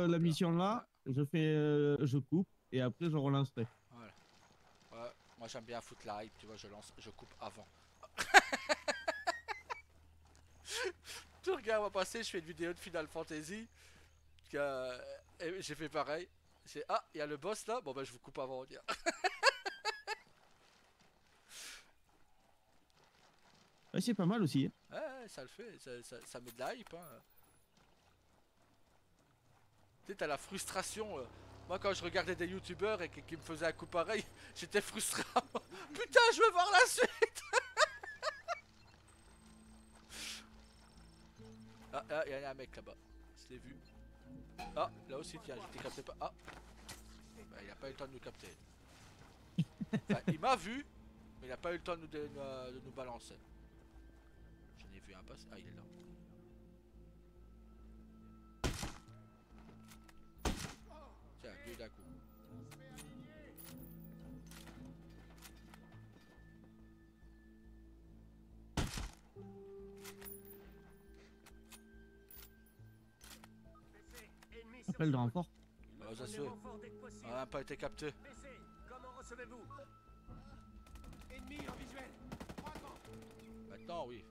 la mission là, je coupe et après je relancerai. Voilà. Ouais, moi j'aime bien foutre la hype, tu vois, je coupe avant. Tu regardes, on va passer, je fais une vidéo de Final Fantasy. Et j'ai fait pareil. Ah, il y a le boss là, bon bah je vous coupe avant. Ouais, c'est pas mal aussi. Ouais, ça le fait, ça met de la hype. Hein. Tu sais, t'as la frustration. Moi, quand je regardais des youtubeurs et qui me faisaient un coup pareil, j'étais frustré. Putain, je veux voir la suite. Ah, il y a un mec là-bas. Je l'ai vu. Ah, là aussi, tiens, j'étais capté pas. Ah, bah, il a pas eu le temps de nous capter. Enfin, il m'a vu, mais il a pas eu le temps de nous balancer. J'en ai vu un passe. Ah, il est là. Tiens, deux d'un coup. Appel de renfort. Ah, ça se fait. On n'a pas été capté. Comment recevez-vous? Ennemi en visuel. Maintenant, oui.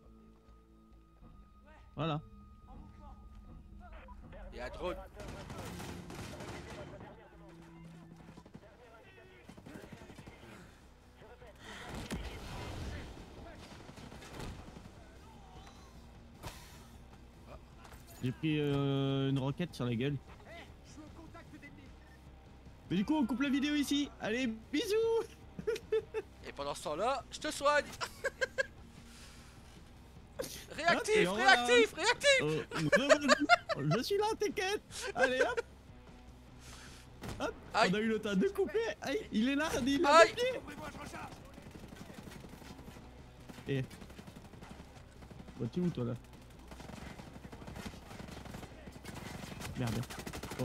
Voilà. Il y a un drone. J'ai pris une roquette sur la gueule. Je suis au contact d'ennemis. Mais du coup, on coupe la vidéo ici. Allez, bisous. Et pendant ce temps-là, je te soigne. Hop, Réactif, et on relance. réactif, réactif. Je suis là, t'inquiète. Allez, hop. Hop, Aïe. on a eu le temps de couper. Aïe, il est là, il a Aïe. deux pieds. Ouvrez-moi, je recharge. Eh. Bah, tu es où, toi, là? Merde. Oh.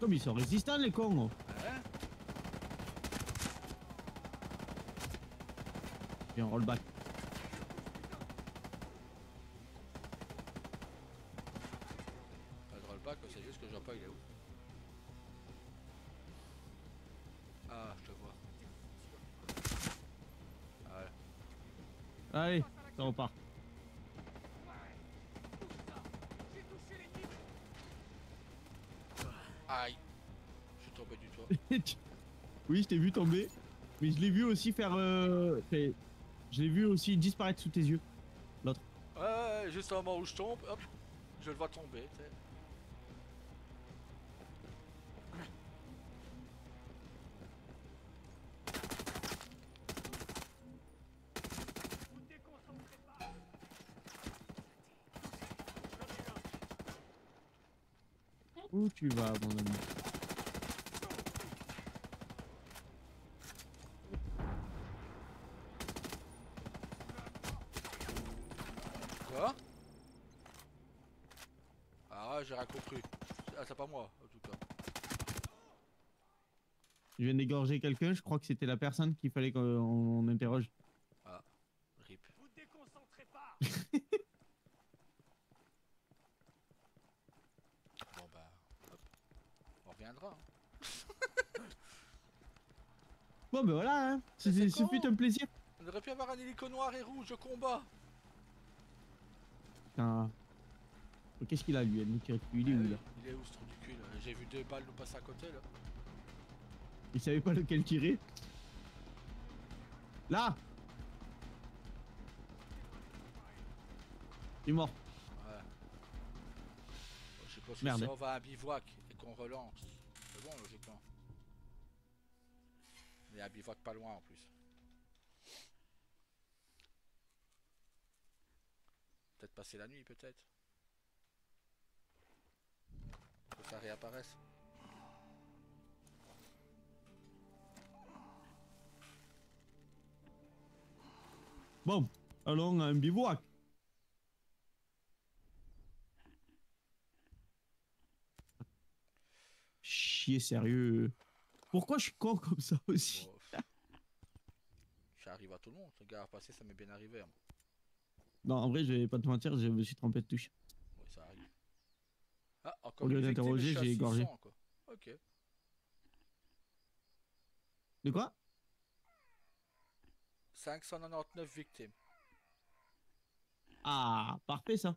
Comme ils sont résistants, les cons. Oh. Hein? Et on rollback. Pas de rollback, c'est juste que je vois pas il est où. Ah, je te vois. Voilà. Allez, ça repart. Aïe. Je suis tombé du toit. Oui, je t'ai vu tomber. Mais je l'ai vu aussi faire... Je l'ai vu aussi disparaître sous tes yeux. L'autre. Ouais, juste au moment où je tombe, hop, je le vois tomber. T'sais. Où tu vas, mon ami? Quoi? Ah, j'ai rien compris. Ah, c'est pas moi, en tout cas. Je viens d'égorger quelqu'un, je crois que c'était la personne qu'il fallait qu'on interroge. Ah, rip. Vous déconcentrez pas. Bon bah, hop. On reviendra. Hein. Bon ben voilà, hein. C'est Ce con. fut un plaisir. On aurait pu avoir un hélico noir et rouge au combat. Putain. Oh, qu'est-ce qu'il a lui? Elle nous tire dessus. Il est où là? Il est où ce trou du cul là? J'ai vu deux balles nous passer à côté là. Il savait pas lequel tirer. Là! Il est mort. Ouais. Bon, je suppose que Merde. si on va à un bivouac et qu'on relance, c'est bon logiquement. Il y a un bivouac pas loin en plus. Peut-être passer la nuit peut-être. Que ça réapparaisse. Bon, allons à un bivouac. chier, sérieux. Pourquoi je suis con comme ça aussi? Bon, ça arrive à tout le monde. Le gars à passer, ça m'est bien arrivé. Hein. Non, en vrai, je vais pas te mentir, je me suis trompé de touche. Oui, ça arrive. Ah, encore Au lieu une victime, d'interroger, je suis à j'ai égorgé. 600, quoi. Ok. De quoi? 599 victimes. Ah, parfait ça.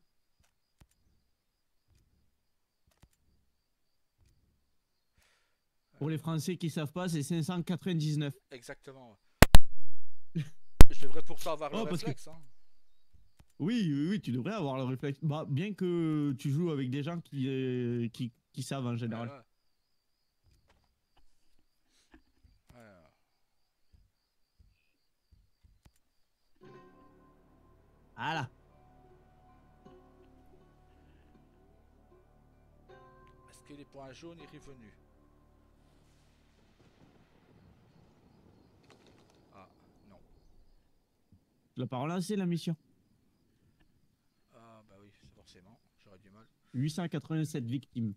Pour les Français qui savent pas, c'est 599. Exactement. Ouais. Je devrais pourtant avoir le Oh, parce que- réflexe. Hein. Oui, oui, oui, tu devrais avoir le réflexe. Bah, bien que tu joues avec des gens qui savent en général. Ouais, ouais. Voilà. Est-ce que les points jaunes est revenu? Ah, non. Tu l'as pas relancé la mission. Ah, bah oui, c'est forcément. J'aurais du mal. 887 victimes.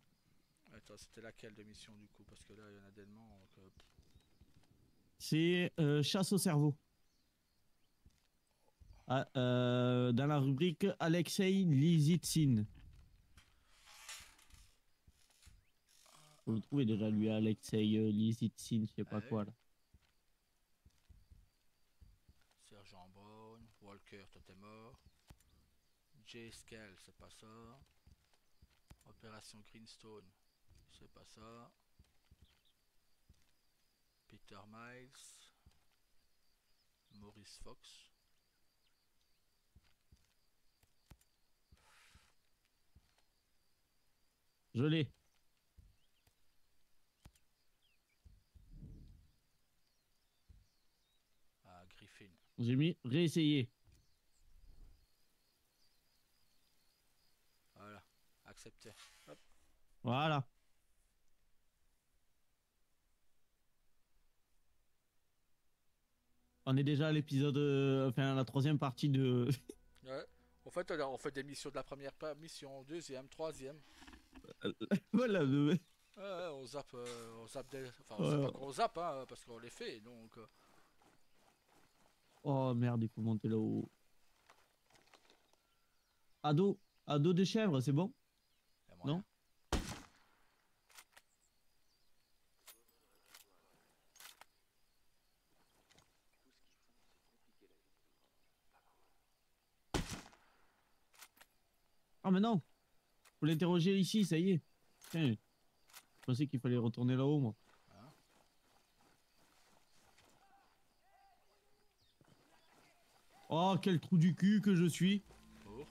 Attends, c'était laquelle de mission du coup? Parce que là, il y en a tellement. Donc, C'est chasse au cerveau. Ah, dans la rubrique Alexei Lizitsyn. Faut le trouver déjà lui, Alexei Lizitsyn, je sais pas Ah oui. quoi là. Sergent Brown, Walker, toi t'es mort. Jay Scale, c'est pas ça. Opération Greenstone, c'est pas ça. Peter Miles. Maurice Fox. Je l'ai. Ah, Griffin. J'ai mis réessayer. Voilà, accepté. Hop. Voilà. On est déjà à l'épisode, enfin à la troisième partie de. Ouais. En fait, on fait des missions de la première mission, deuxième, troisième. Voilà. Ouais, on zappe des... Enfin, on sait Ouais. pas qu'on zappe, hein, parce qu'on les fait, donc... Oh merde, il faut monter là-haut. Ado de chèvre, c'est bon? y a moyen. Non? Ah mais non. Faut l'interroger ici, ça y est. Tiens, je pensais qu'il fallait retourner là-haut, moi. Hein. Oh, quel trou du cul que je suis. Pour.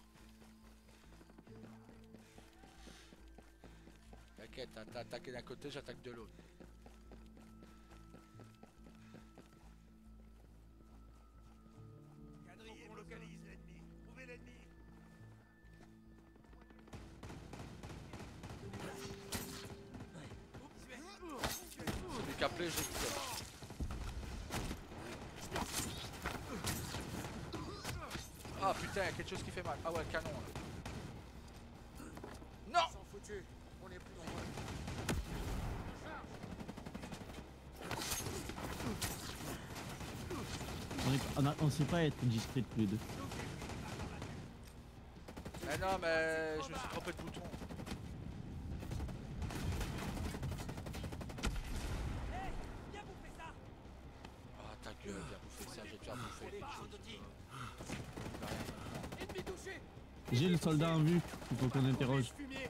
T'inquiète, t'as attaqué d'un côté, j'attaque de l'autre. Quadrillez, on localise l'ennemi. Trouvez l'ennemi. Celui qui a appelé, j'ai quitté. Ah putain, y a quelque chose qui fait mal. Ah ouais, canon là. Non! S'en foutu, on est plus nombreux. On sait pas être discret tous les deux. Mais non, mais je me suis trompé de bouton. Viens bouffer ça. Ah ta gueule, viens bouffer ça, j'ai déjà bouffé quelque chose. Ennemi touché. J'ai le soldat en vue, il faut qu'on interroge. Fumier.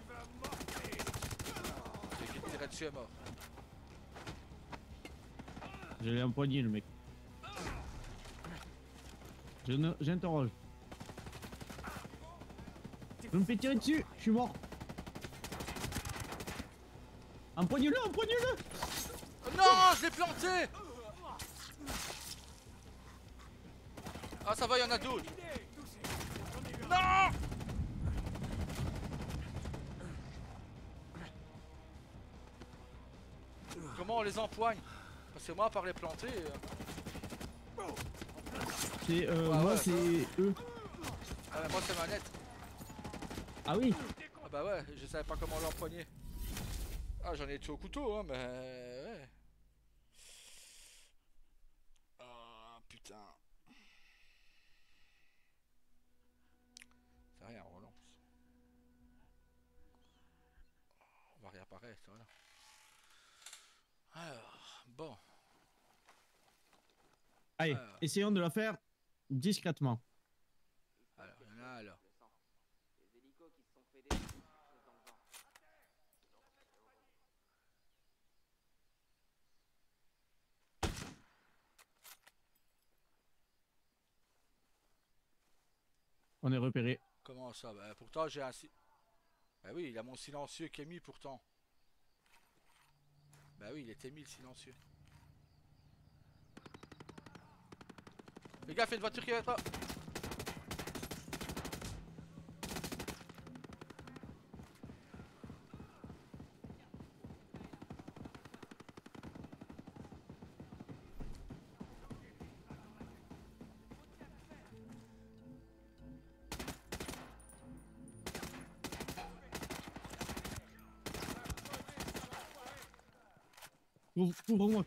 Tu vas mordre. Celui qui te tirait dessus est mort. Je l'ai empoigné le mec. J'interroge. Je me fais tirer dessus, je suis mort. Empoigne-le, empoigne-le. Oh non, je l'ai planté! Ah ça va, il y en a d'autres. Non! comment on les empoigne? Parce que moi, par les planter. C'est Ah moi ouais, c'est eux. Moi, c'est manette. Ah oui. Ah bah ouais, je savais pas comment l'empoigner. Ah, j'en ai tué au couteau, hein, mais ouais. Ah putain. C'est rien, on relance. On va réapparaître, voilà. Alors, bon. Allez, Alors. essayons de la faire discrètement. Alors, il y en a un là. Les hélicos qui se sont fait des... dans le genre. On est repéré. Comment ça? Bah, pourtant, j'ai un... Bah oui, il a mon silencieux qui est mis pourtant. Bah oui, il était mis le silencieux. Les gars, faites une voiture qui va pas.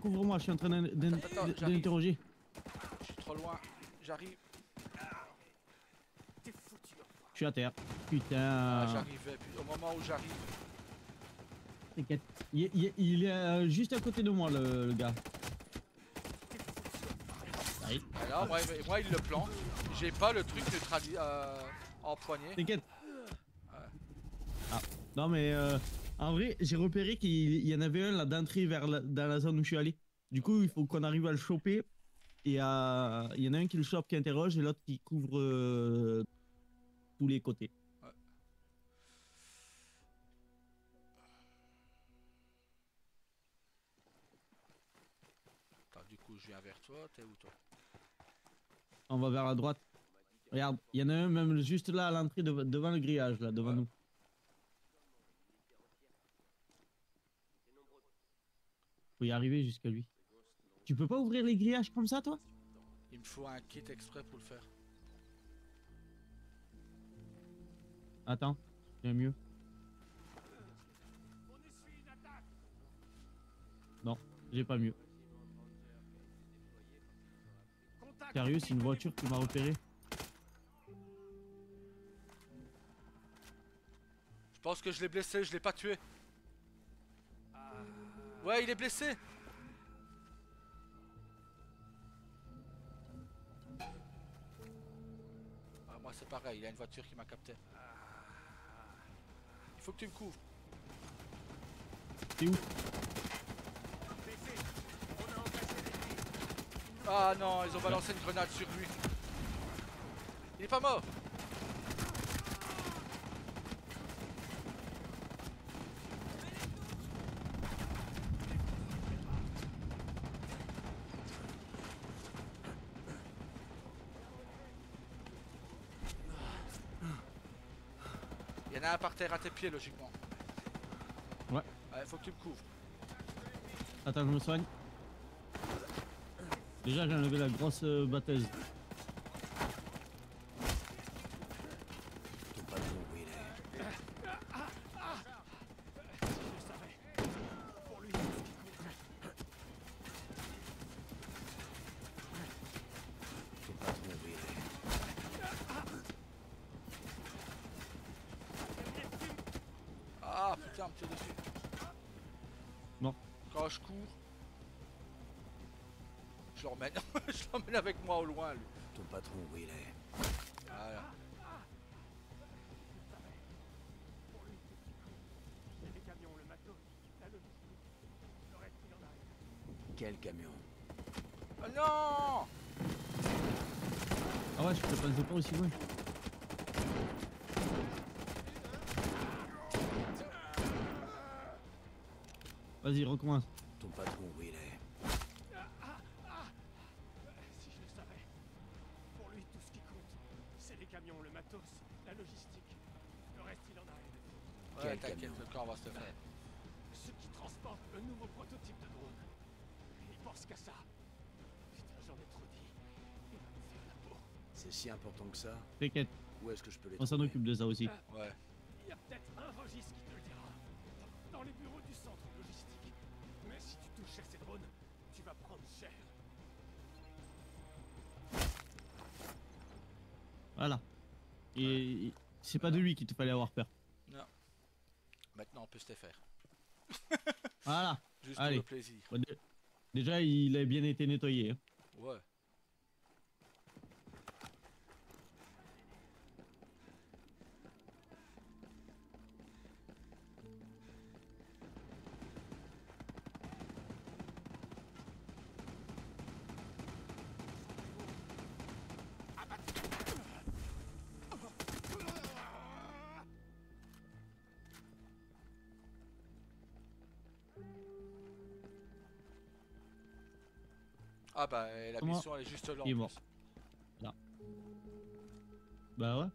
Couvre-moi, je suis en train Attends, j'arrive. d'interroger. Je suis trop loin. J'arrive. T'es foutu. Je suis à terre. Ah, Putain. j'arrivais. Au moment où j'arrive. T'inquiète. Il est juste à côté de moi, le gars. Allez, Alors, moi, il le plante. J'ai pas le truc neutralisé empoigné. t'inquiète. Ah, non mais en vrai, j'ai repéré qu'il y en avait un là d'entrée dans la zone où je suis allé. Du coup, il faut qu'on arrive à le choper. Et il y en a un qui le chope, qui interroge, et l'autre qui couvre tous les côtés. Ouais. Attends, du coup, je viens vers toi. T'es où toi? On va vers la droite. Regarde, il y en a un même juste là à l'entrée devant le grillage, là, devant Ouais. nous. Faut y arriver jusqu'à lui. Tu peux pas ouvrir les grillages comme ça, toi? Il me faut un kit exprès pour le faire. Attends, j'ai mieux. On essuie une attaque. Non, j'ai pas mieux. Contact. Sérieux, c'est une voiture qui m'a repéré. Je pense que je l'ai blessé, je l'ai pas tué. Ouais, il est blessé. Ah, moi c'est pareil, il y a une voiture qui m'a capté. Il faut que tu me couvres. T'es où? Ah non, ils ont balancé une grenade sur lui. Il est pas mort. Il y en a un par terre à tes pieds logiquement. Ouais. Ouais, faut que tu me couvres. Attends, je me soigne. Déjà, j'ai enlevé la grosse batteuse. Ton patron, où il est? Ton patron, où il est? Ah putain, me tire dessus. Non. Quand je cours, je l'emmène. Je l'emmène avec moi au loin lui. Ton patron, où il est? Voilà. Les camions, le matos, la logistique. Le reste, il en arrive. Quel camion? Oh non! Ah ouais, je te pensais pas aussi loin. Vas-y, recommence. Ton patron, où il est? Si je le savais. Pour lui, tout ce qui compte, c'est les camions, le matos, la logistique. Le reste, il en arrive. Ouais, Quel t'inquiète, camion? le corps va se faire. ceux qui transportent un nouveau prototype de drone. Ils pensent qu'à ça. Putain, j'en ai trop dit. Il va me faire la peau. C'est si important que ça? T'inquiète, Où est-ce que je peux les on s'en trouver? occupe de ça aussi. Ouais. Il y a peut-être un registre qui te le dira. Dans les bureaux du centre logistique. Mais si tu touches à ces drones, tu vas prendre cher. Voilà. Et c'est pas de lui qu'il te fallait avoir peur. Non. Maintenant, on peut se les faire. Voilà. Juste Allez. pour le plaisir. Bon, déjà, il a bien été nettoyé. Hein. Ouais. Ah bah la Comment mission elle est juste là en Il est mort. plus. Là. Bah ouais.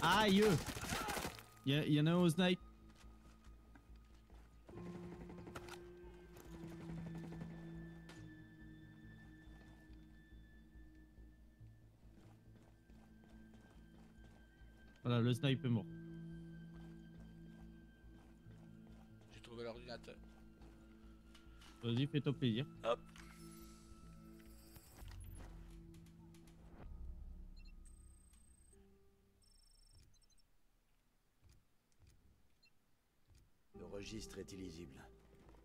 Aïe! Il y en a un au snipe. Voilà, le snipe est mort. J'ai trouvé l'ordinateur. Vas-y, fais-toi plaisir. Hop. Le registre est illisible.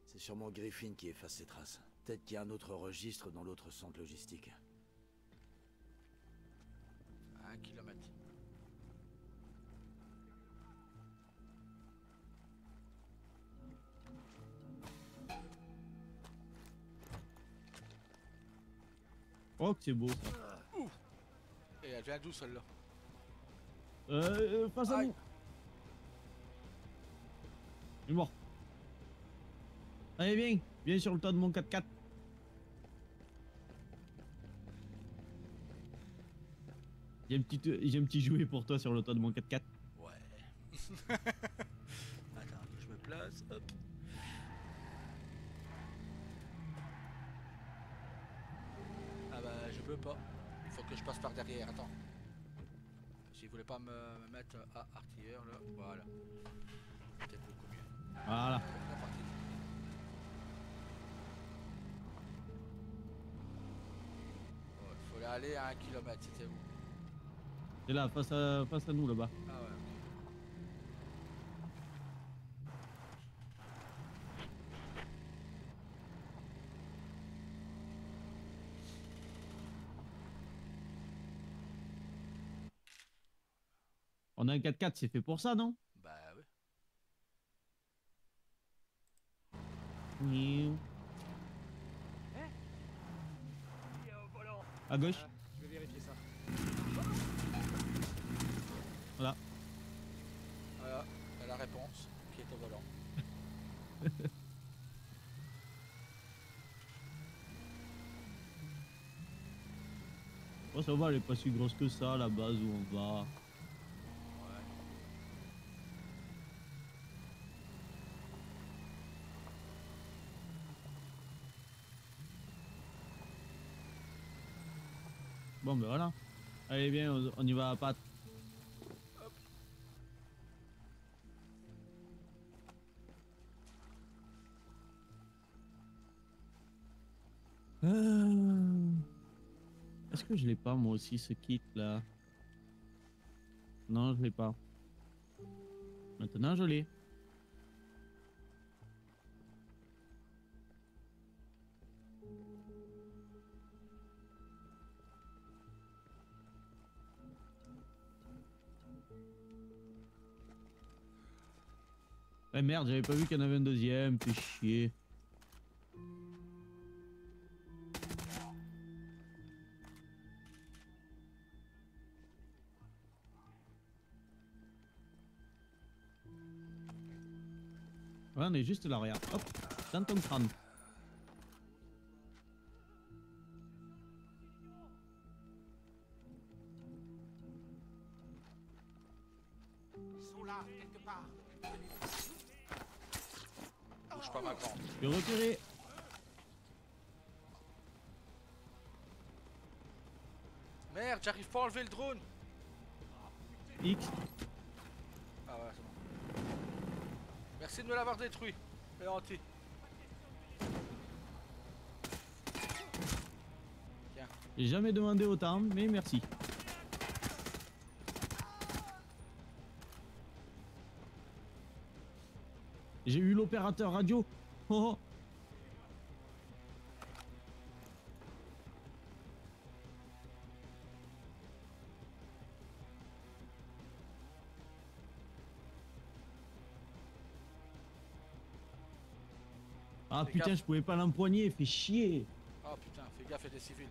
C'est sûrement Griffin qui efface ses traces. Peut-être qu'il y a un autre registre dans l'autre centre logistique. À 1 kilomètre. Oh, que c'est beau ça. Et elle vient d'où celle-là? Face à Aïe. nous. Il est mort. Allez, viens. Viens sur le toit de mon 4x4. J'ai un petit jouet pour toi sur le toit de mon 4x4. Ouais. Attends, je me place. Hop. Ah bah je peux pas. Il faut que je passe par derrière. Attends. S'il voulait pas me mettre à artilleur là, voilà. Peut-être beaucoup mieux. Voilà. C'est parti. Ouais, faut aller à 1 kilomètre, c'était où? C'est là, face à nous là-bas. Ah ouais. On a un 4x4, c'est fait pour ça, non? Bah ouais. Miaou. Il est au volant. À gauche. Je vais vérifier ça. Voilà. Voilà, t'as la réponse qui est au volant. Oh, ça va, elle est pas si grosse que ça, la base où on va. Ouais. Bon, ben voilà. Allez, bien, on y va à pattes. Est-ce que je l'ai pas moi aussi ce kit là? Non, je l'ai pas. Maintenant je l'ai. Eh merde, j'avais pas vu qu'il y en avait un deuxième, fais chier. Ouais, on est juste là, regarde. Hop, dans ton crâne. là, quelque part. Bouge pas ma grande. Je vais repérer. Merde, j'arrive pas à enlever le drone. X. Ah ouais, c'est bon. Merci de me l'avoir détruit. C'est gentil. Tiens. J'ai jamais demandé autant, mais merci. J'ai eu l'opérateur radio. Oh, oh. Ah Fais putain, gaffe. je pouvais pas l'empoigner, fait chier. Oh putain, fais gaffe, il y a des civils.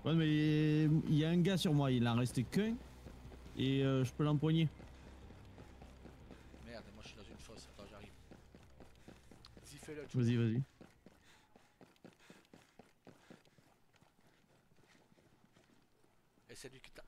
Ouais, mais il y a un gars sur moi, il en restait qu'un. Et je peux l'empoigner. Merde, moi je suis dans une fosse. Attends, j'arrive. Vas-y, fais-le. Vas-y, vas-y. Et c'est lui qui t'a.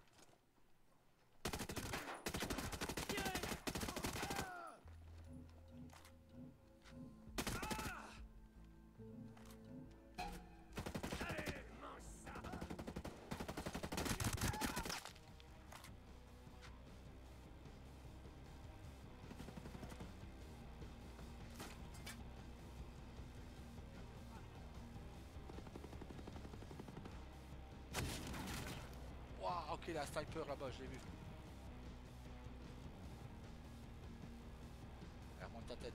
Waouh, ok, il y a un sniper là-bas, je l'ai vu. Elle remonte ta tête.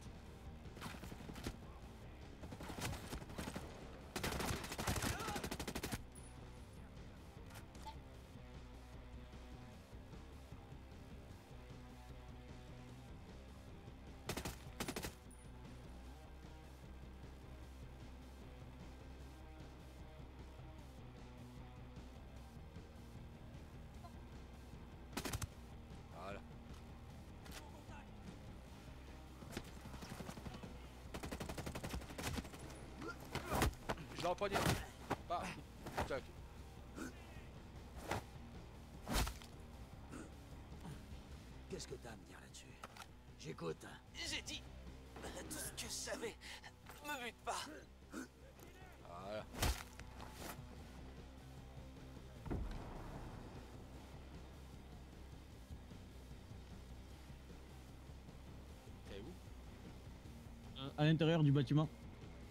Voilà. Je l'ai empoigné. Bah, tac. Qu'est-ce que t'as à me dire là-dessus? J'écoute. J'ai dit tout ce que je savais. Me bute pas. Voilà. T'es où? À l'intérieur du bâtiment.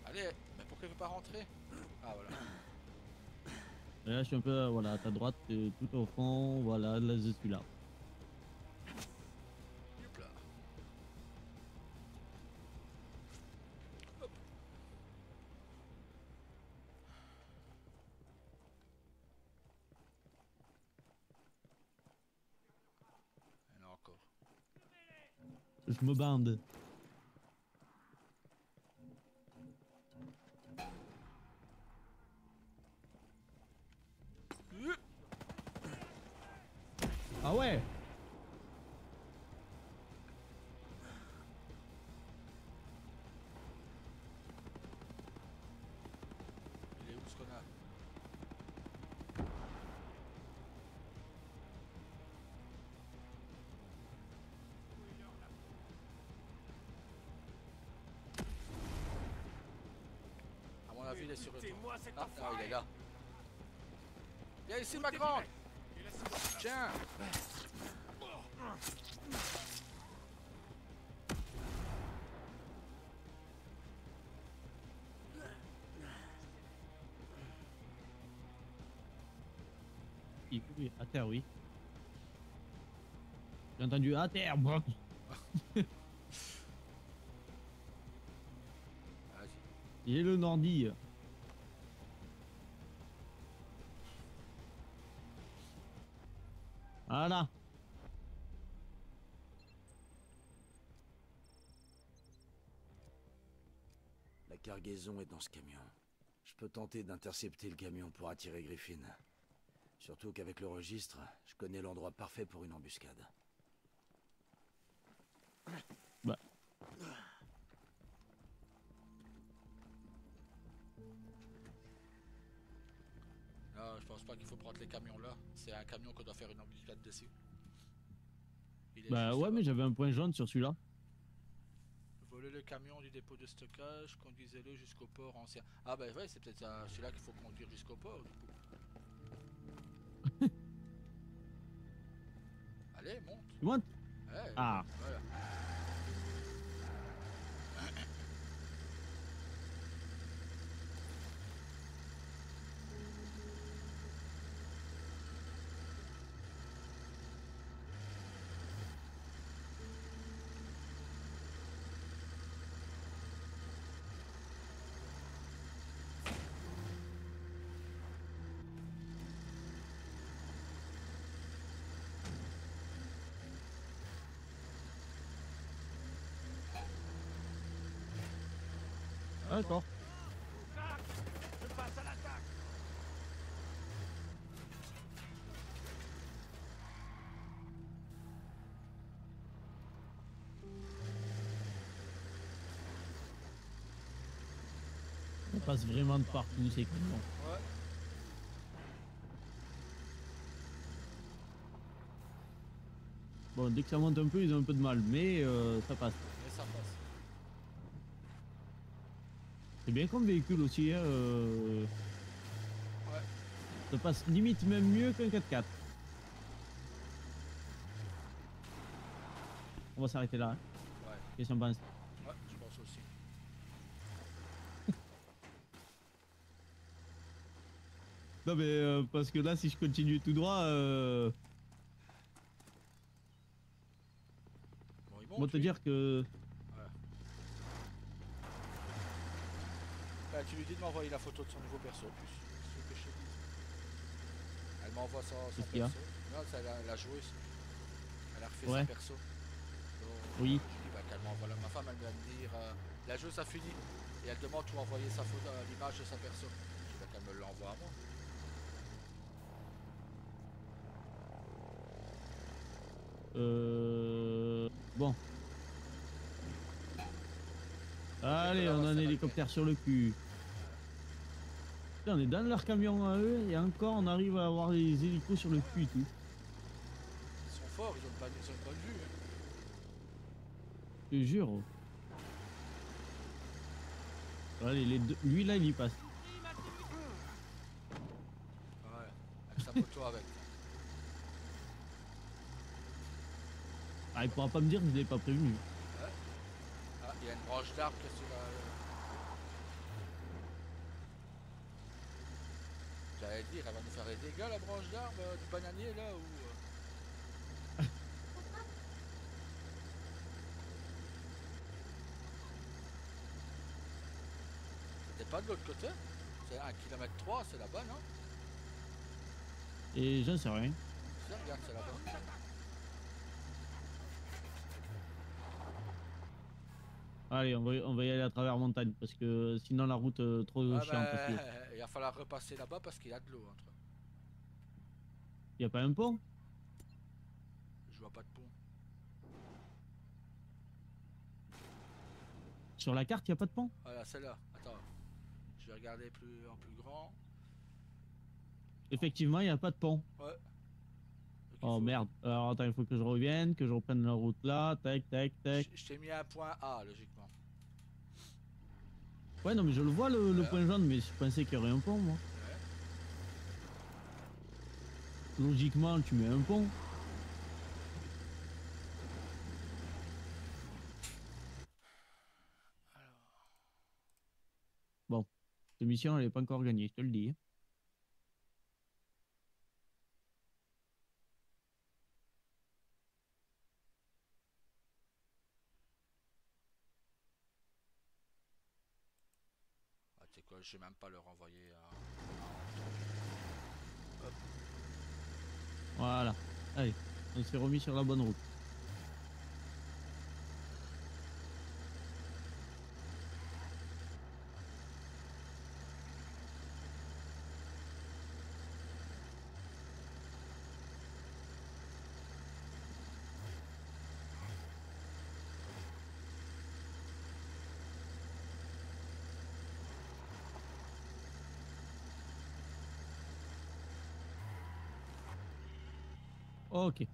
Allez, mais pourquoi il veut pas rentrer? Ah voilà. Et là, je suis un peu, voilà, à ta droite, tout au fond. Voilà, là, je suis là. Hop là. Il y en a encore. Je me bande. Ah ouais. Il est où ce connard? À mon avis, il est sur le toit. Écoutez-moi, cet Ah, non, il enfoiré. est là. Viens ici, ma grande. Tiens. Oui, à terre, oui. J'ai entendu à terre, bro. Vas-y. J'ai le Nordi. Voilà. La cargaison est dans ce camion. Je peux tenter d'intercepter le camion pour attirer Griffin. Surtout qu'avec le registre, je connais l'endroit parfait pour une embuscade. Bah. Non, je pense pas qu'il faut prendre les camions là. C'est un camion qu'on doit faire une embuscade dessus. Il est Bah juste ouais, là-bas. mais j'avais un point jaune sur celui-là. Voler le camion du dépôt de stockage, conduisez-le jusqu'au port ancien. Ah bah ouais, c'est peut-être celui-là qu'il faut conduire jusqu'au port du coup. Allez, monte. Tu montes? Ouais, Ah. voilà. Ah, d'accord. Tac, je passe à l'attaque. On passe vraiment de partout, c'est con. Ouais. Bon, dès que ça monte un peu, ils ont un peu de mal, mais ça passe. Mais ça passe. C'est bien comme véhicule aussi, hein, Ouais. ça passe limite même mieux qu'un 4x4. On va s'arrêter là. Hein. Ouais. Qu'est-ce qu'on pense? Ouais, je pense aussi. Non mais parce que là, si je continue tout droit, Bon, il on va monte. te lui. dire que... Bah, tu lui dis de m'envoyer la photo de son nouveau perso en plus. C'est ce que je te dis. Elle m'envoie son Qu'est-ce qu'il y a? perso. Non, ça, elle a joué. Elle a refait Ouais. son perso. Donc, Oui. je dis bah, qu'elle m'envoie. Ma femme, elle vient me dire la joueuse a fini. Et elle demande où envoyer sa photo, l'image de sa perso. Je dis bah, qu'elle me l'envoie à moi. Bon. Allez, là, on ça a un va hélicoptère sur le cul. Putain, on est dans leur camion à eux et encore on arrive à avoir les hélicos sur le cul et tout. Ils sont forts, ils ont une bonne vue. Hein. Je te jure. Allez, les deux... lui là il y passe. Ouais, avec sa moto avec. Ah, il pourra pas me dire que je l'ai pas prévenu. Ouais. Ah, il y a une branche d'arbre, qu'est-ce que tu vas. J'allais dire, elle va nous faire des dégâts la branche d'arbre du bananier là ou. C'était pas de l'autre côté? C'est 1,3 km, c'est là-bas, non? Et j'en sais rien. Tiens, regarde, c'est là-bas. Allez, on va y aller à travers montagne parce que sinon la route trop Ah chiante parce qu'il il va falloir repasser là-bas parce qu'il y a de l'eau entre. y a pas un pont. Je vois pas de pont. Sur la carte, il y a pas de pont. Voilà, celle-là. Attends. Je vais regarder en plus grand. Effectivement, il y a pas de pont. Ouais. Donc, il Oh faut- merde. Alors attends, il faut que je revienne, que je reprenne la route là. Tac, tac, tac. Je t'ai mis un point A, logiquement. Ouais, non, mais je le vois le point jaune, mais je pensais qu'il y aurait un pont, moi. Ouais. Logiquement, tu mets un pont. Bon, cette mission, elle est pas encore gagnée, je te le dis. Hein. Ah, tu sais quoi, je vais même pas leur envoyer un. Hop. Voilà. Allez, on s'est remis sur la bonne route. Ok.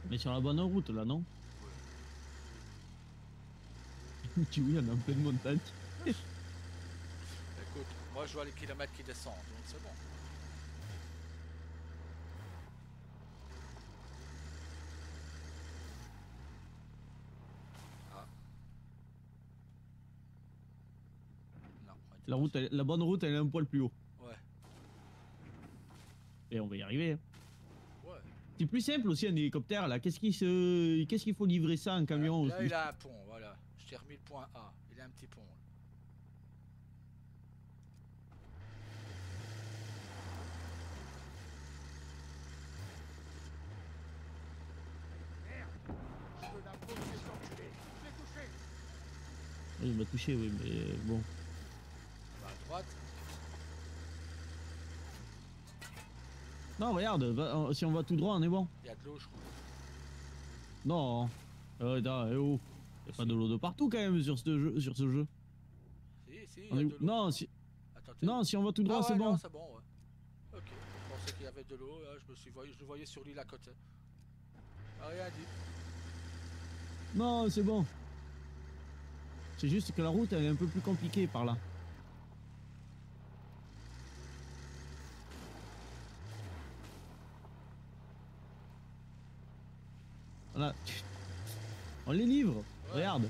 On est sur la bonne route là, non? Tu oui, on est en pleine montagne. Écoute, moi je vois les kilomètres qui descendent, donc c'est bon. Ah. Non, La bonne route, elle est un poil plus haut. Ouais. Et on va y arriver. Hein. Ouais. C'est plus simple aussi un hélicoptère là. Qu'est-ce qu'il faut livrer ça en camion Là, aussi? il a un pont, voilà. Je t'ai remis le point A. Il a un petit pont. Je veux la peau de ces enculés. Je l'ai touché. Oui, il m'a touché, oui, mais bon. On va à droite. Non, regarde, si on va tout droit, on est bon. Il y a de l'eau, je crois. Non. Non, oh. Y a pas de l'eau de partout quand même sur ce jeu. Si, il On y est a où? de l'eau. Non, si... Attends, non, si on va tout droit, ah, c'est ouais, bon. non, c'est bon, ouais. Ok. Je pensais qu'il y avait de l'eau, là, je le voyais sur l'île à côté. Ah, rien dit. Non, c'est bon. C'est juste que la route, elle est un peu plus compliquée par là. Voilà. On les livre. Ouais. Regarde.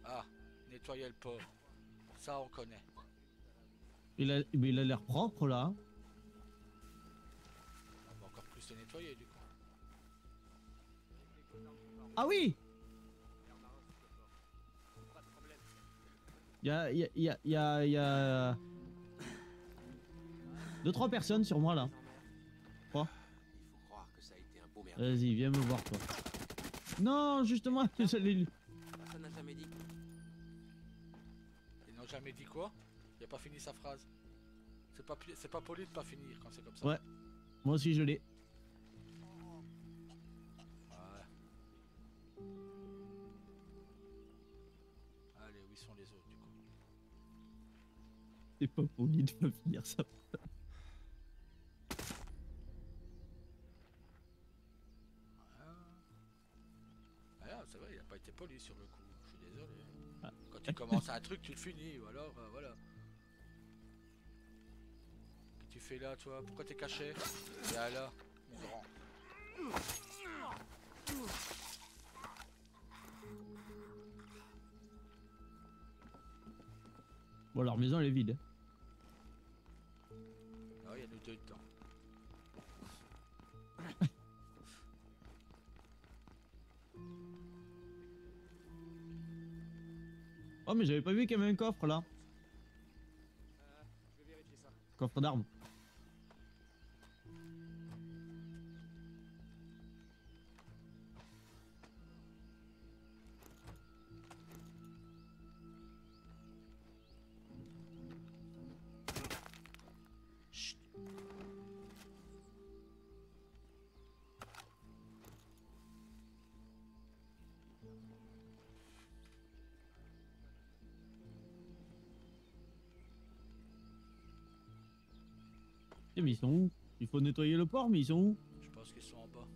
Ah, nettoyer le port. Ça, on connaît. Mais il a l'air propre là. On va encore plus le nettoyer, du coup. Ah oui. Pas de problème. Il y a 2-3 personnes sur moi là. Quoi? Il faut croire que ça a été un beau merveilleux. Vas-y, viens me voir toi. Non, justement, j'allais... Personne n'a jamais dit. Ils n'ont jamais dit quoi? Il a pas fini sa phrase. C'est pas poli de pas finir quand c'est comme ça. Ouais. Moi aussi je l'ai. Ouais. Allez, où sont les autres du coup? C'est pas poli de pas finir ça. Ah, c'est vrai, il a pas été poli sur le coup. Je suis désolé. Ah. Quand tu commences un truc, tu le finis, ou alors voilà. Qu'est-ce que tu fais là, toi? Pourquoi t'es caché? Et là, mon grand. Bon, leur maison elle est vide. Ah, il y a nous deux dedans. Oh, mais j'avais pas vu qu'il y avait un coffre là. Je vais vérifier ça. Coffre d'armes. Chut. Eh, mais ils sont où? Il faut nettoyer le port, mais ils sont où? Je pense qu'ils sont en bas.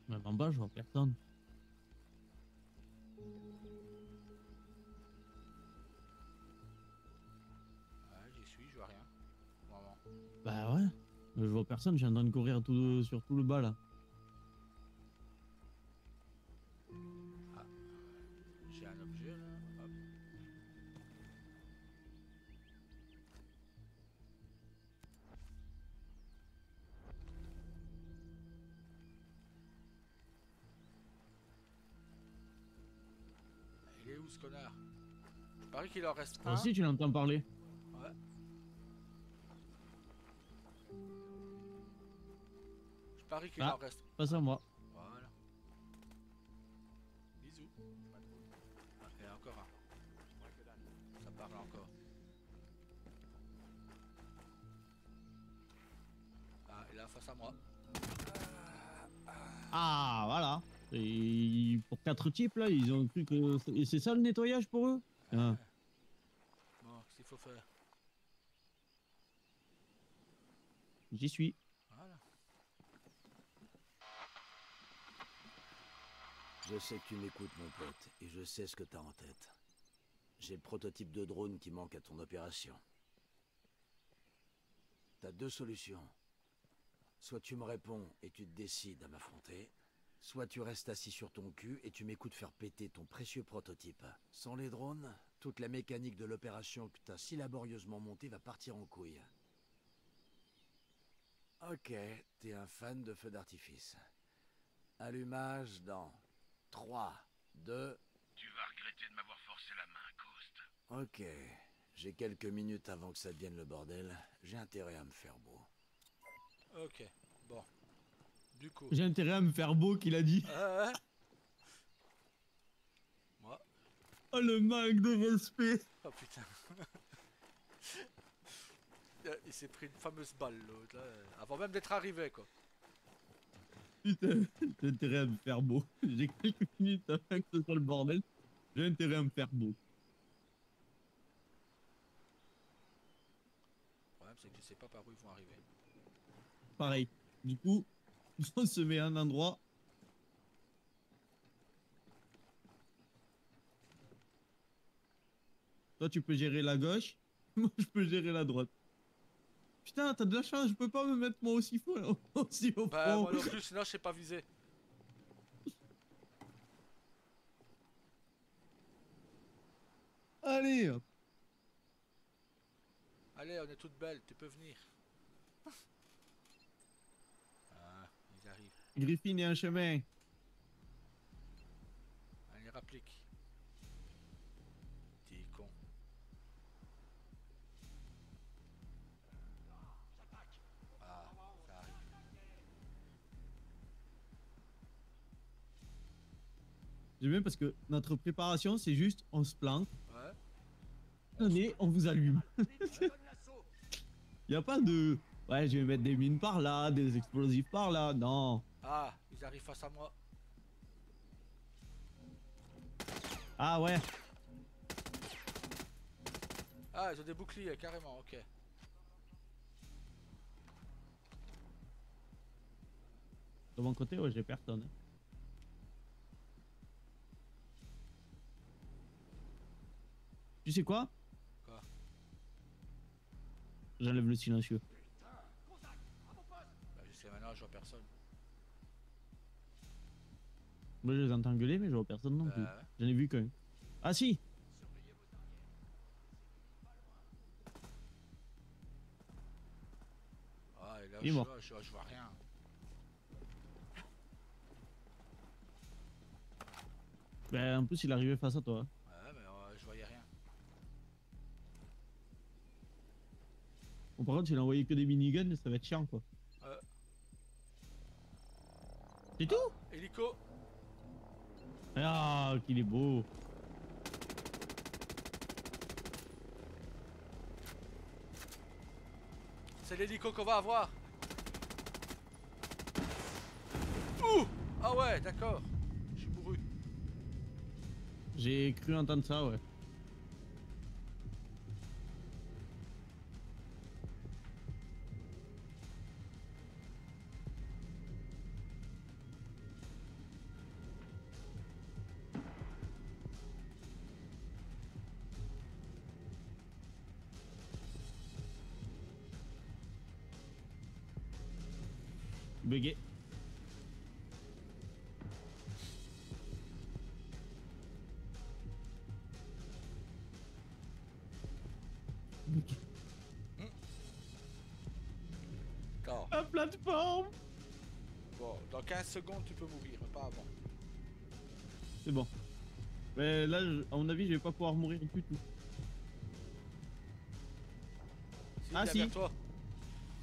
Même en bas, je vois personne. Ouais, j'y suis, je vois rien. Vraiment. Bah ouais. Je vois personne, je suis en train de courir sur tout le bas là. J'ai un objet là. Hop. Il est où ce connard? Il paraît qu'il en reste Toi un. aussi, tu l'entends parler. Ouais. parie qu'il Ah. en reste. Passe à moi. Voilà. Bisous. Ah, et encore un. Ça parle encore. Ah, et là, face à moi. Ah, voilà. Et pour 4 types, là, ils ont cru que... Et c'est ça le nettoyage pour eux? Ah. Bon, qu'est-ce qu'il faut faire? J'y suis. Voilà. Je sais que tu m'écoutes, mon pote, et je sais ce que t'as en tête. J'ai le prototype de drone qui manque à ton opération. T'as deux solutions. Soit tu me réponds et tu te décides à m'affronter, soit tu restes assis sur ton cul et tu m'écoutes faire péter ton précieux prototype. Sans les drones, toute la mécanique de l'opération que t'as si laborieusement montée va partir en couille. Ok, t'es un fan de feux d'artifice. Allumage dans 3, 2... Tu vas regretter de m'avoir forcé la main, Ghost. Ok, j'ai quelques minutes avant que ça devienne le bordel. J'ai intérêt à me faire beau. Ok, bon. Du coup. J'ai intérêt à me faire beau, qu'il a dit. Ouais. Moi. Oh, le manque de respect. Oh putain. Il s'est pris une fameuse balle l'autre là. Avant même d'être arrivé quoi. Putain, j'ai intérêt à me faire beau. J'ai quelques minutes avant que ce soit le bordel. J'ai intérêt à me faire beau. Le problème c'est que tu sais pas par où ils vont arriver. Pareil. Du coup, on se met à un endroit. Toi, tu peux gérer la gauche. Moi, je peux gérer la droite. Putain, t'as de la chance, je peux pas me mettre moi aussi fou, aussi au Bah front. moi non plus, sinon je sais pas viser. Allez, hop. Allez, on est toutes belles, tu peux venir. Ah, ils arrivent. Griffin est en chemin. Allez, rapplique. Petit con. Ah, ça arrive. J'aime bien parce que notre préparation, c'est juste on se plante, Ouais. on vous allume. Y a pas de ouais, je vais mettre des mines par là, des explosifs par là. Non. Ah, ils arrivent face à moi. Ah ouais. Ah, ils ont des boucliers carrément, ok. De mon côté, ouais, j'ai personne. Tu sais quoi? Quoi? J'enlève le silencieux. Bah, je sais maintenant, je vois personne. Moi, je les entends gueuler, mais je vois personne non plus. Ouais. J'en ai vu qu'un. Ah si. Ah, et là, Il est mort. je vois rien. Ben, en plus, il arrivait face à toi. Ouais, mais je voyais rien. Bon, par contre, s'il a envoyé que des miniguns, ça va être chiant, quoi. C'est tout? Hélico. Ah, qu'il est beau. C'est l'hélico qu'on va avoir. Ouh. Ah ouais, d'accord. Je suis mouru. J'ai cru entendre ça, ouais. Bugué. D'accord. La plateforme. Bon, dans 15 secondes, tu peux mourir, mais pas avant. C'est bon. Mais là, à mon avis, je vais pas pouvoir mourir du tout. Si, Ah, viens si. vers toi.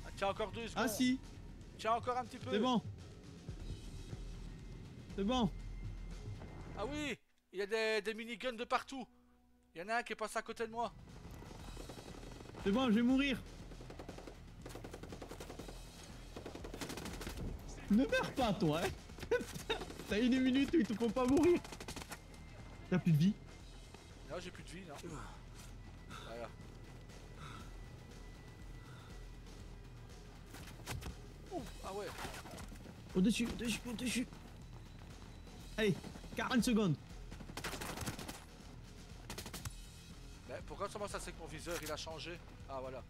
Ah, tiens encore 2 secondes. Ah si, Tiens encore un petit peu. c'est bon. C'est bon. Ah oui, il y a des miniguns de partout. Il y en a un qui est passé à côté de moi. C'est bon, je vais mourir. Ne meurs pas, toi, hein. T'as 1 minute où il te faut pas mourir. T'as plus de vie. Non, j'ai plus de vie, non. Voilà. Ouh, ah ouais. Au-dessus, au-dessus, au-dessus. Allez, 40 secondes. Mais pourquoi ça c'est que mon viseur il a changé? Ah voilà.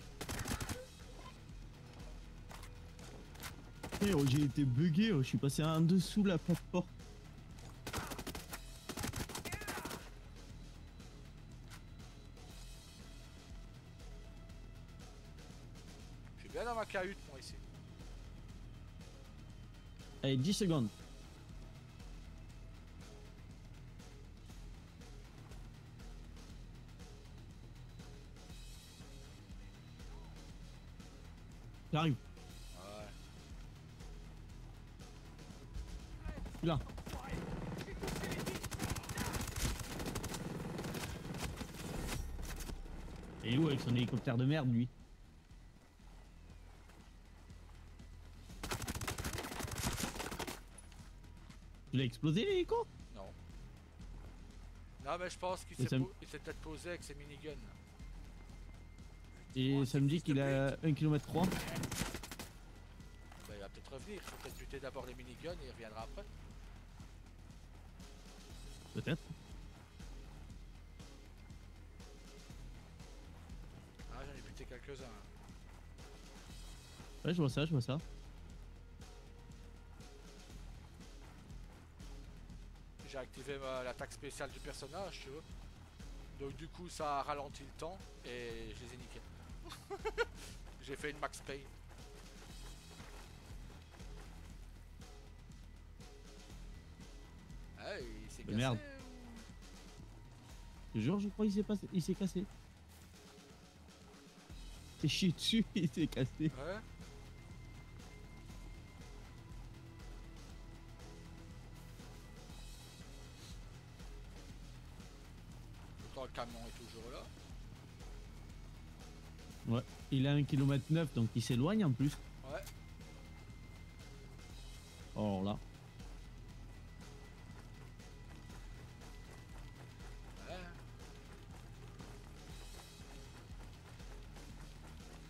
Frérot, j'ai été bugué, je suis passé en dessous de la plateforme. Je suis bien dans ma cahute moi ici. Allez, 10 secondes. J'arrive. Ouais. Là. Et où avec son hélicoptère de merde, lui? Tu l'as explosé, l'hélico? Non. Non mais je pense qu'il Et s'est ça peut-être posé avec ses miniguns. Et ça me dit qu'il a 1 km 3. Bah, il va peut-être revenir, il faut peut-être buter d'abord les miniguns et il reviendra après. Peut-être. Ah j'en ai buté quelques-uns. Ouais, je vois ça, je vois ça. J'ai activé l'attaque spéciale du personnage, tu vois. Donc du coup ça a ralenti le temps et je les ai niqués. J'ai fait une max pay. Ah, il s'est cassé. Merde. Je te jure, je crois qu'il s'est cassé. C'est chié dessus, il s'est cassé. Ouais. Pourtant le camion est toujours là. Ouais. Il a 1 km 9, donc il s'éloigne en plus. Ouais. Oh là. Ouais.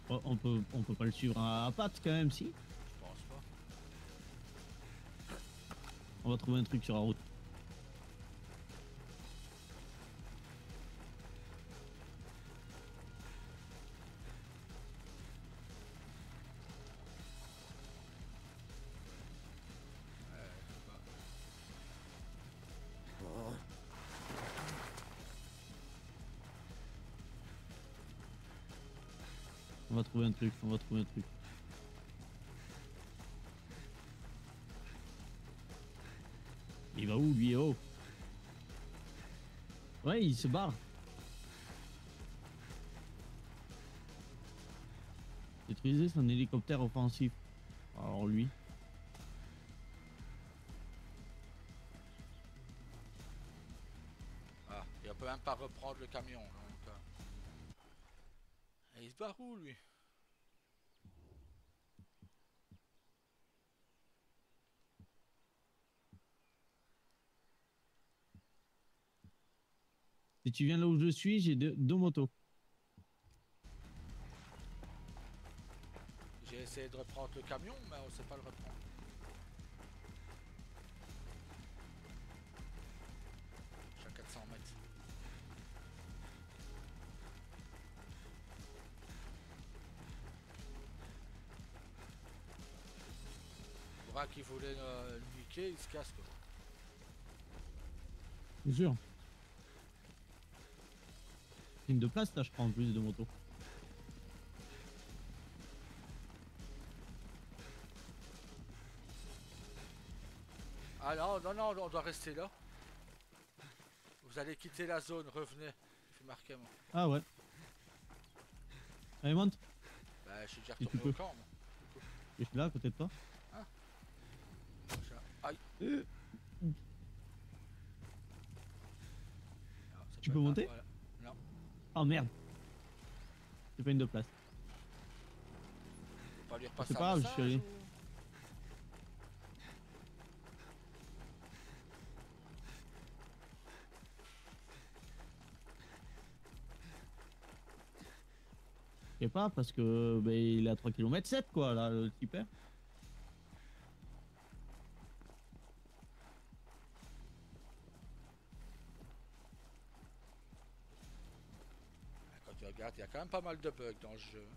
Oh, on peut pas le suivre à pattes quand même, si. Je pense pas. On va trouver un truc sur la route. On va trouver un truc, on va trouver un truc. Il va où lui? Oh. Ouais, il se barre. Détruisez son hélicoptère offensif. Alors lui. Ah, il peut même pas reprendre le camion. Donc, et il se barre où lui? Si tu viens là où je suis, j'ai deux motos. J'ai essayé de reprendre le camion, mais on sait pas le reprendre. Je suis à 400 mètres. Le bras qui voulait le niquer, il se casse quoi. Bien sûr. C'est une de place là, je prends en plus de motos. Ah non, non, non, on doit rester là. Vous allez quitter la zone, revenez. Je suis marqué moi. Ah ouais. Allez, monte. Bah, je suis déjà Si tu retourné au peux. camp. Moi. Je suis là, peut-être pas. Aïe. Tu peux monter? Voilà. Non. Oh merde. C'est pas une de place. Faut pas lui repasser C'est pas un grave, je suis message allé. ou- Je sais pas parce que bah, il est à 3 km 7 quoi là le tipper. Quand tu regardes, il y a quand même pas mal de bugs dans le jeu.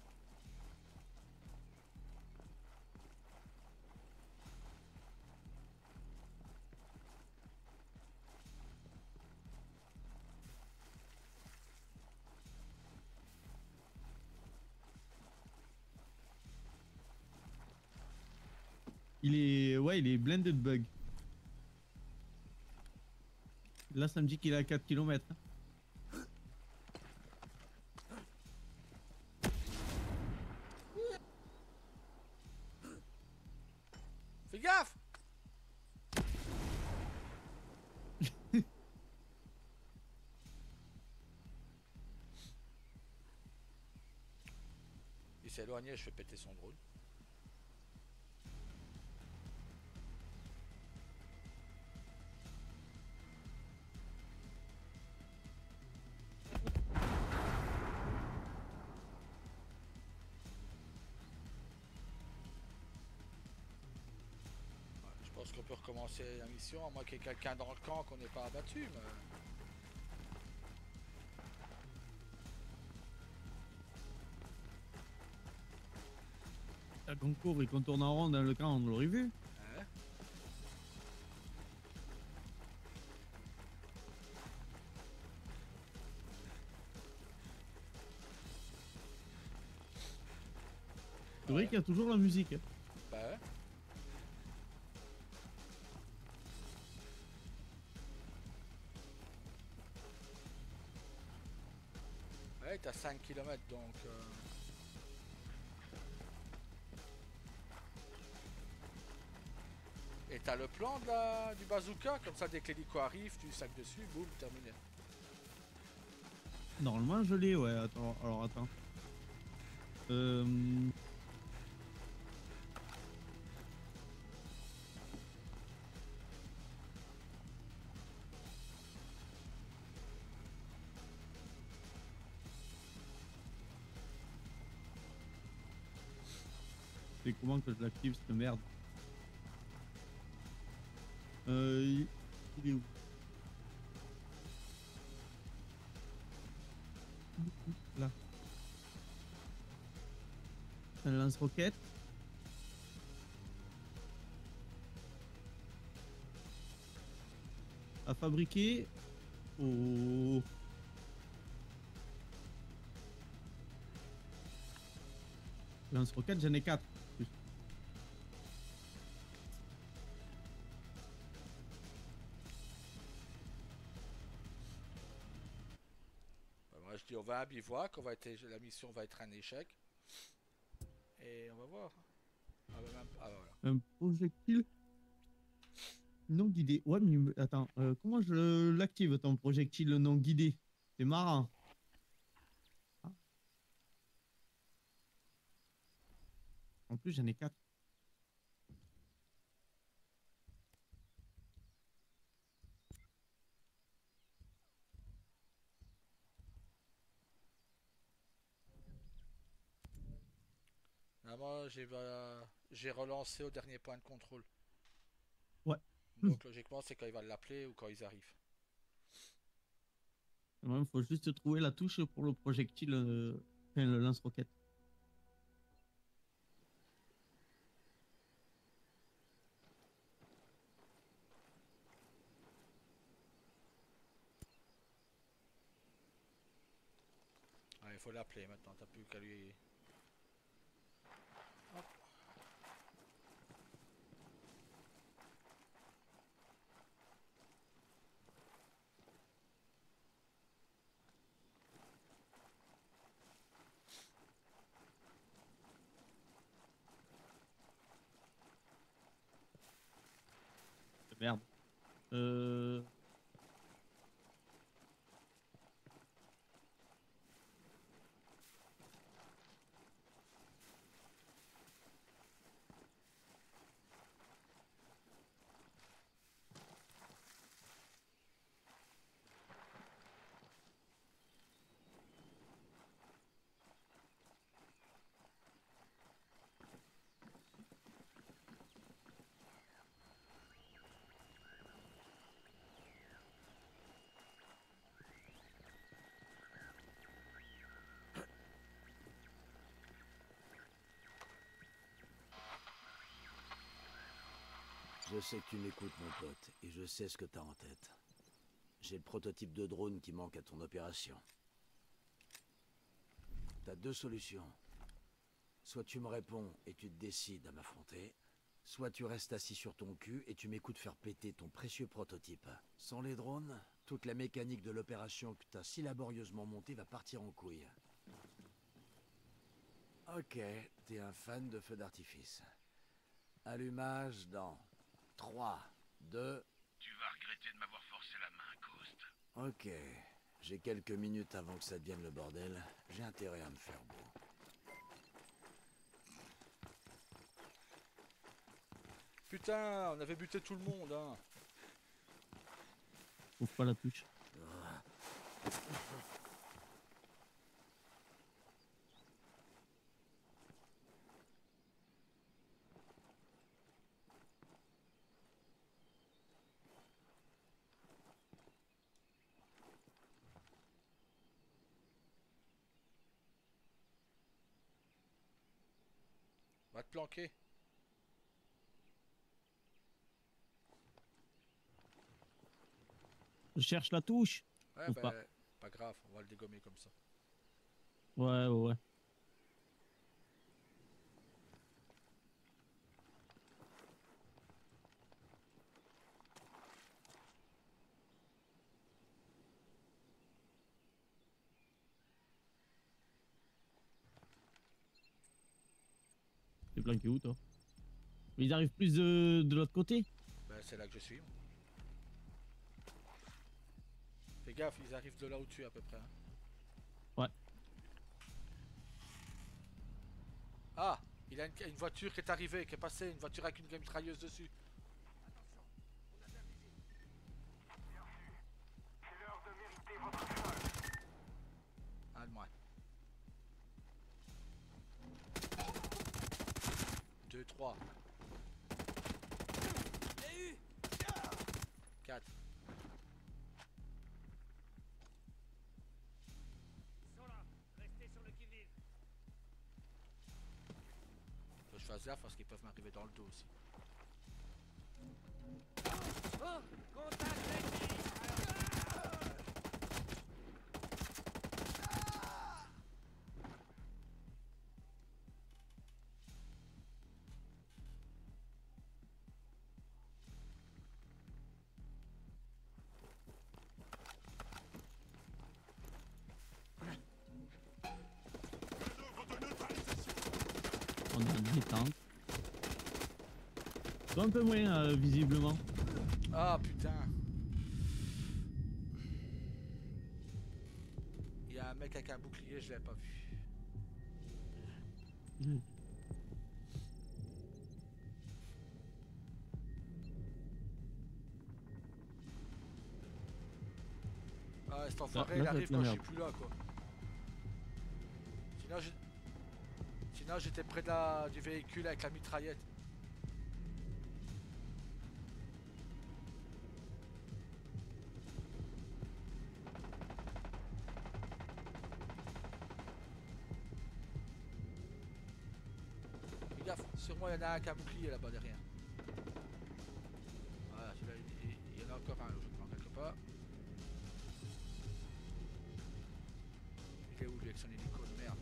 Ouais, il est blindé de bugs. Là ça me dit qu'il est à 4 km. Fais gaffe! Il s'est éloigné, je fais péter son drone. Je pense qu'on peut recommencer la mission, à moins qu'il y ait quelqu'un dans le camp qu'on n'ait pas abattu. Mais... Qu'on court et qu'on tourne en rond dans le camp, on l'aurait vu. Hein? C'est vrai qu'il y a toujours la musique. Bah ouais. Ouais, t'as 5 km donc. Et t'as le plan du bazooka, comme ça dès que l'hélico arrive, tu sacs dessus, boum, terminé. Normalement je l'ai, ouais. Attends, alors attends. C'est comment que je l'active cette merde? Il est où? Là. Un lance-roquette. À fabriquer au... Lance-roquette, j'en ai 4. Moi je dis on va à bivouac, la mission va être un échec. Et on va voir. Ah, bah, ah voilà. Un projectile non guidé. Ouais, mais attends, comment je l'active ton projectile non guidé? C'est marrant. Ah. En plus, j'en ai 4. Ah, moi j'ai relancé au dernier point de contrôle. Ouais. Donc logiquement c'est quand il va l'appeler ou quand ils arrivent. Il faut juste trouver la touche pour le projectile, enfin, le lance-roquette. Il faut l'appeler maintenant, t'as plus qu'à lui... Hop. Merde. Je sais que tu m'écoutes, mon pote, et je sais ce que t'as en tête. J'ai le prototype de drone qui manque à ton opération. T'as deux solutions. Soit tu me réponds et tu te décides à m'affronter, soit tu restes assis sur ton cul et tu m'écoutes faire péter ton précieux prototype. Sans les drones, toute la mécanique de l'opération que t'as si laborieusement montée va partir en couille. Ok, t'es un fan de feux d'artifice. Allumage dans 3, 2... Tu vas regretter de m'avoir forcé la main, Ghost. Ok, j'ai quelques minutes avant que ça devienne le bordel. J'ai intérêt à me faire beau. Putain, on avait buté tout le monde, hein. Ouvre pas la touche. Va te planquer. Je cherche la touche. Ouais, Ouvre bah, pas. pas grave, on va le dégommer comme ça. Ouais, ouais, ouais. T'es planqué où, toi? Mais ils arrivent plus de l'autre côté. Bah, c'est là que je suis. Fais gaffe, ils arrivent de là où tu es à peu près. Hein. Ouais. Ah, il a une voiture qui est arrivée, qui est passée, une voiture avec une mitrailleuse dessus. Un de moins. 2, 3. 4. Ils sont là. Restez sur le qui-vive. Faut que je fasse gaffe parce qu'ils peuvent m'arriver dans le dos aussi. Oh, contact ennemi. On a des tanks. Un peu moins, visiblement. Ah putain. Il y a un mec avec un bouclier, je l'avais pas vu. Ah, cet enfoiré, Là, il ça va arrive être la quand je suis merde. plus là, quoi. Sinon, j'étais près du véhicule avec la mitraillette. Fais gaffe, sur moi, il y en a un qui a un bouclier là-bas derrière. Voilà, celui-là, il y en a encore un, je prends quelque part. Il est où lui avec son hélico de merde?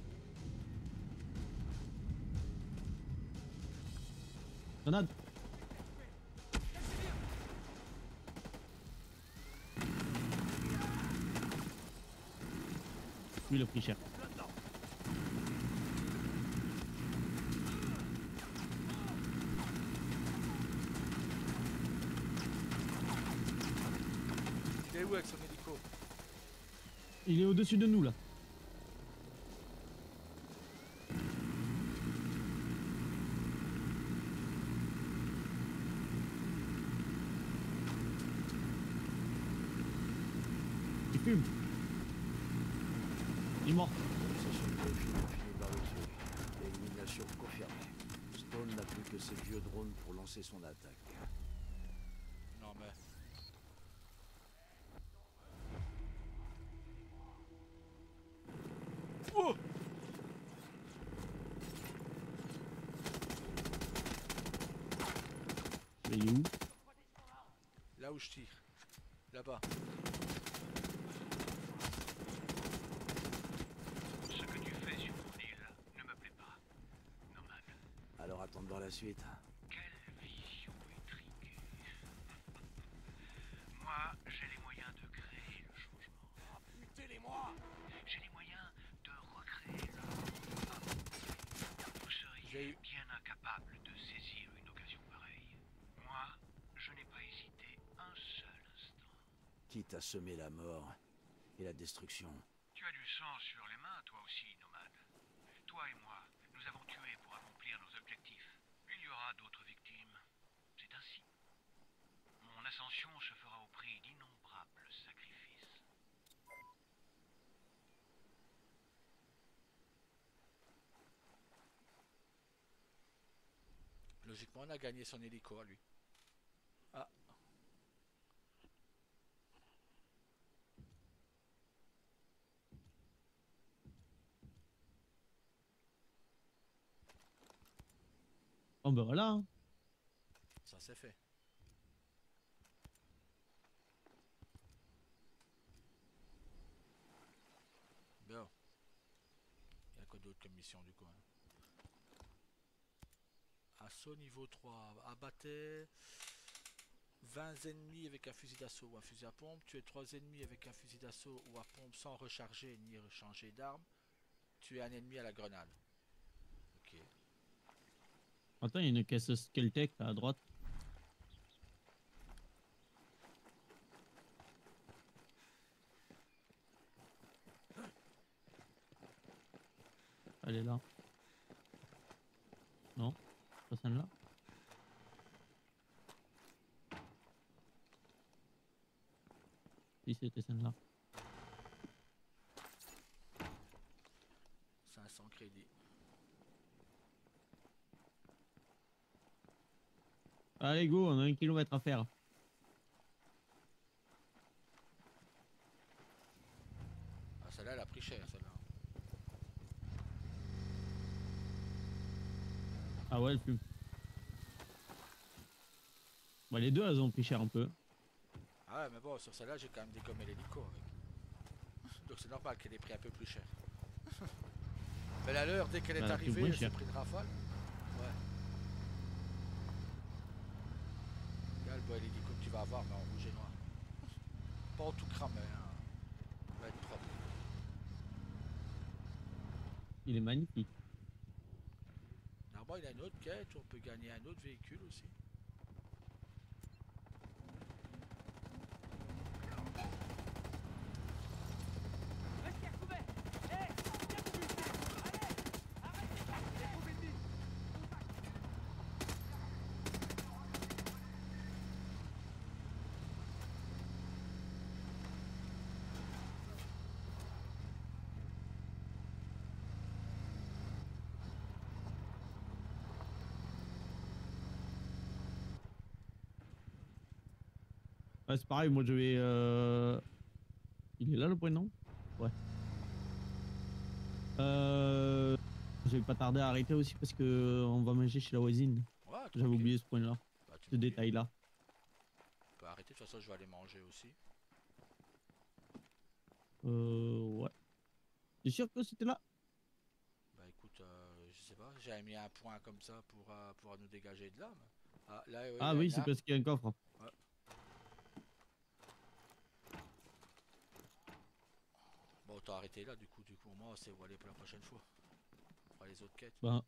Grenade. Lui, il a pris cher. Il est où avec son hélico? Il est au-dessus de nous, là. Il fume. Il est mort. Session de conflit finie par le tuer. Élimination confirmée. Stone n'a plus que ses vieux drones pour lancer son attaque. Non mais... Oh! Il est où? là où je tire. Là-bas. Ce que tu fais sur mon île ne me plaît pas. Nomade, Alors attends de voir la suite. quelle vision étriquée. Moi, j'ai les moyens de créer le changement. Butez-les-moi! J'ai les moyens de recréer le... Vous seriez bien incapable de saisir une occasion pareille. Moi, je n'ai pas hésité un seul instant. Quitte à semer la mort et la destruction. Tu as du sang sur les mains, toi aussi, nomade. Toi et moi, nous avons tué pour accomplir nos objectifs. Il y aura d'autres victimes. C'est ainsi. Mon ascension se fera au prix d'innombrables sacrifices. Logiquement, on a gagné son hélico à lui. Ah. Oh ben voilà. Hein. Ça c'est fait. Bon. Il y a quoi d'autre comme mission du coup hein? Assaut niveau 3. Abattez 20 ennemis avec un fusil d'assaut ou un fusil à pompe. Tuez 3 ennemis avec un fusil d'assaut ou à pompe sans recharger ni changer d'arme. Tuez un ennemi à la grenade. Ok. Attends, il y a une caisse Skeltec là à droite. Elle est là. Non, pas celle-là. Si c'était celle-là. 500 crédits. Allez go, on a 1 kilomètre à faire. Ah celle-là elle a pris cher celle-là. Ah ouais, elle fume. Bon, les deux, elles ont pris cher un peu. Ah ouais mais bon sur celle-là j'ai quand même dégommé l'hélico avec. Donc c'est normal qu'elle ait pris un peu plus cher. Mais à l'heure dès qu'elle est Elle a pris arrivée moins elle s'est cher. pris de rafale. Ouais. Regarde le l'hélico que tu vas avoir mais en rouge et noir. Pas en tout cramé hein. Il va être propre. Il est magnifique. Là-bas il a une autre quête, on peut gagner un autre véhicule aussi. Restez à couvert! Hé! Viens vous buter! Allez! Arrêtez pas! Les pauvres ennemis! Ouais, c'est pareil, moi je vais. Il est là le point, non? Ouais. Je vais pas tarder à arrêter aussi parce que on va manger chez la voisine. Ouais, J'avais tranquille. oublié ce point-là, Bah, tu ce me dis. détail-là. On peut arrêter, de toute façon je vais aller manger aussi. Ouais. T'es sûr que c'était là? Bah écoute, je sais pas, j'avais mis un point comme ça pour nous dégager de là. Mais... Ah là, ouais, Ah là, oui, là. c'est parce qu'il y a un coffre. Bon, autant arrêter là, du coup, au moins, c'est où aller pour la prochaine fois. On fera les autres quêtes. Bah.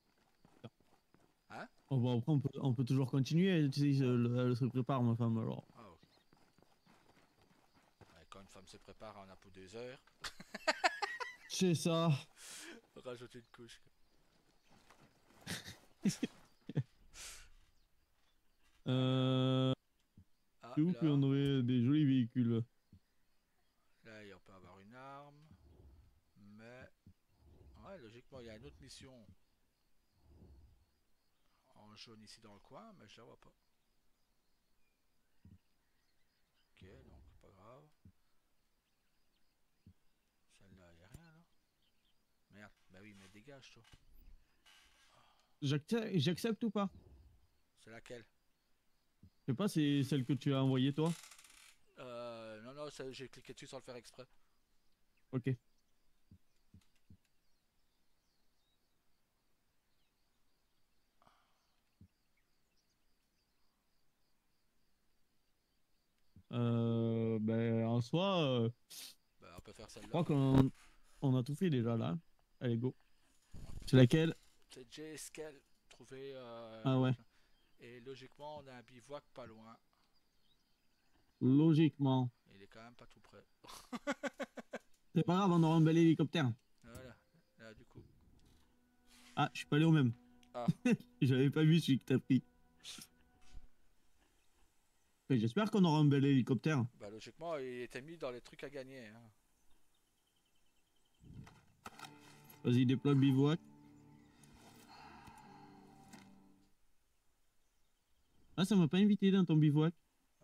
Hein? Oh, bah, après, on peut toujours continuer. Tu sais, elle se prépare, ma femme, alors. Ah, ok. Ouais, quand une femme se prépare, on a pour 2 heures. C'est ça. Rajouter une couche. Euh. Ah, C'est où là, qu'on aurait des jolis véhicules? là, on peut avoir une arme. Mais. Ouais, logiquement, il y a une autre mission. En jaune ici dans le coin, mais je la vois pas. Ok, donc pas grave. Celle-là, il n'y a rien là. Merde, bah oui, mais dégage toi. J'accepte ou pas? C'est laquelle? Je sais pas, c'est celle que tu as envoyée toi. j'ai cliqué dessus sans le faire exprès. Ok. Ben, en soi, Bah, on peut faire je celle-là. crois qu'on a tout fait déjà là. Allez, go. C'est laquelle? C'est JSKL. Trouver. Ah ouais. Et logiquement, on a un bivouac pas loin. Logiquement. Il est quand même pas tout près. C'est pas grave, on aura un bel hélicoptère. Voilà. Là, du coup. Ah, je suis pas allé au même. Ah. J'avais pas vu celui que t'as pris. Mais j'espère qu'on aura un bel hélicoptère. Bah, logiquement, il était mis dans les trucs à gagner. Hein. Vas-y, déploie bivouac. Ah, ça m'a pas invité dans ton bivouac.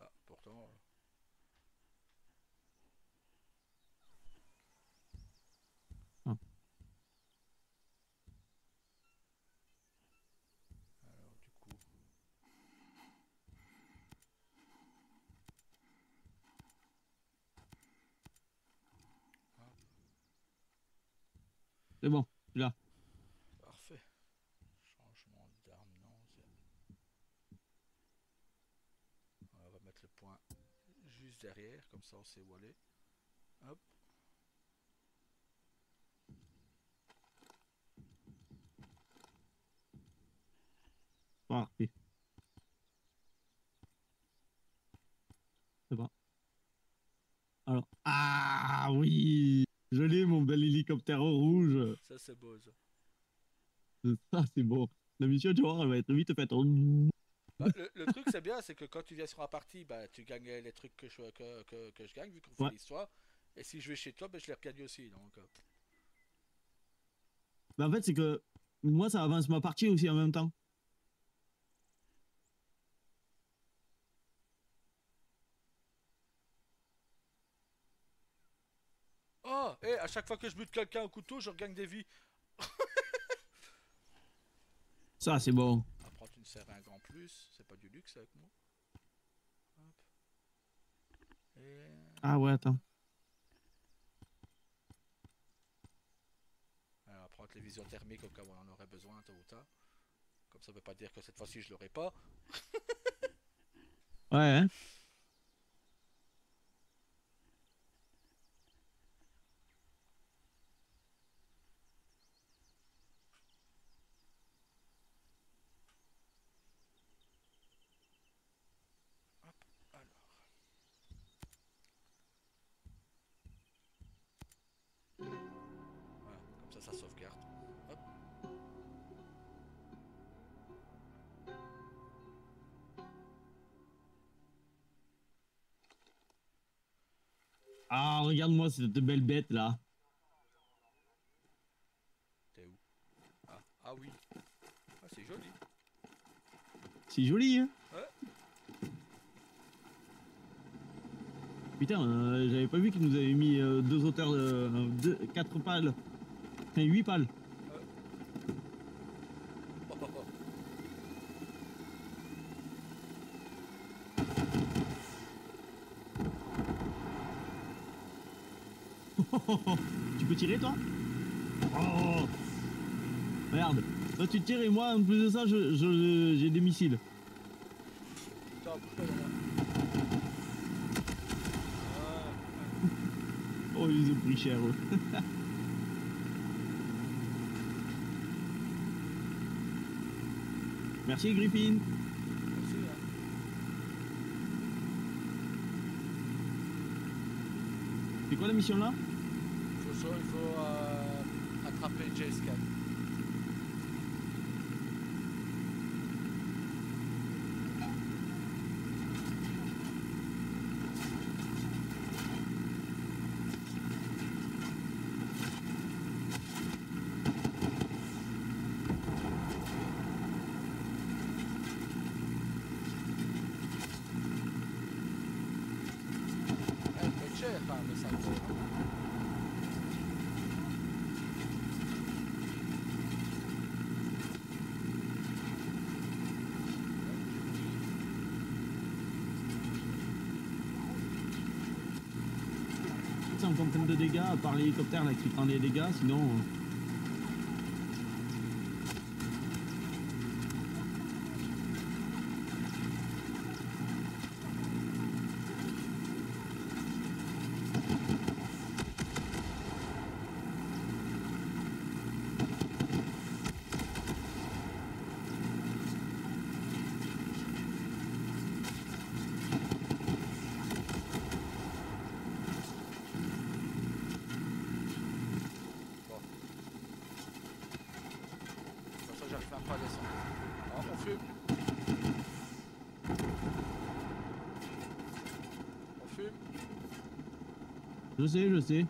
Ah, pourtant. Ah. Alors, du coup. C'est bon, je suis là. Parfait. Changement d'arme, non. On va mettre le point juste derrière, comme ça on sait où aller. Hop. Parfait. C'est bon. Alors, ah oui, je l'ai mon bel hélicoptère rouge. Ça c'est beau ça. Ça, c'est bon. La mission, tu vois, elle va être vite faite. Bah, le truc c'est bien, c'est que quand tu viens sur la partie, bah, tu gagnes les trucs que je gagne vu qu'on fait Ouais. l'histoire. Et si je vais chez toi, bah, je les regagne aussi. Donc, Mais en fait, c'est que moi, ça avance ma partie aussi en même temps. oh, et à chaque fois que je bute quelqu'un au couteau, je regagne des vies. Ça, c'est bon. On va prendre une seringue en plus, c'est pas du luxe avec moi. Hop. Et... Ah ouais, attends. Alors, on va prendre les visions thermiques au cas où on en aurait besoin tôt ou tard. Comme ça veut pas dire que cette fois-ci je l'aurai pas. Ouais, hein. Hop, alors. Voilà, comme ça sauvegarde. Hop. Ah, regarde-moi cette belle bête là. T'es où? Ah, ah oui. Ah, c'est joli. C'est joli, hein. Ouais. Putain, j'avais pas vu qu'ils nous avaient mis deux auteurs, 4 pales. Enfin, 8 pales. Oh, oh, oh. Tu peux tirer toi? Oh merde. Toi tu tires et moi en plus de ça j'ai des missiles. Putain, bouge pas, il y en a. Ah, Oh ils ont pris cher eux. Merci Griffin. merci, hein. C'est quoi la mission là? Il faut attraper JSK. Elle fait cher quand même, ça. en fontaine de dégâts, à part l'hélicoptère là qui prend les dégâts, sinon. J'arrive même pas à descendre. Oh, on fume. On fume. Je sais.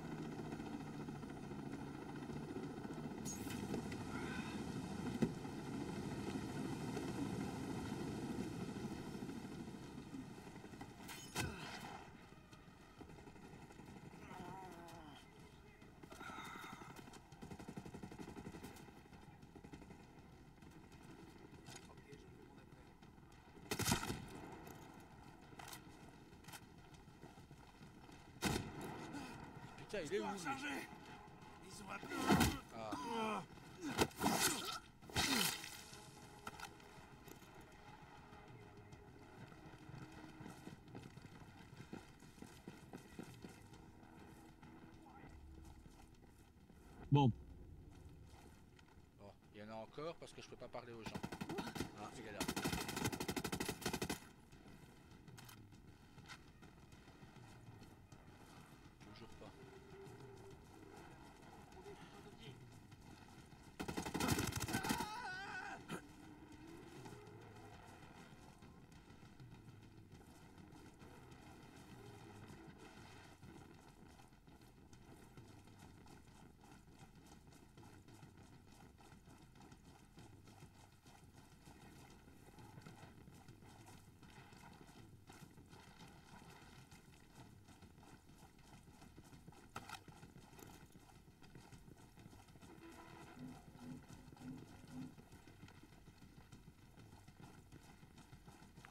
Putain, il est où lui? Ah. Bon. Bon, il y en a encore parce que je peux pas parler aux gens. Ah, il est là. Toujours pas.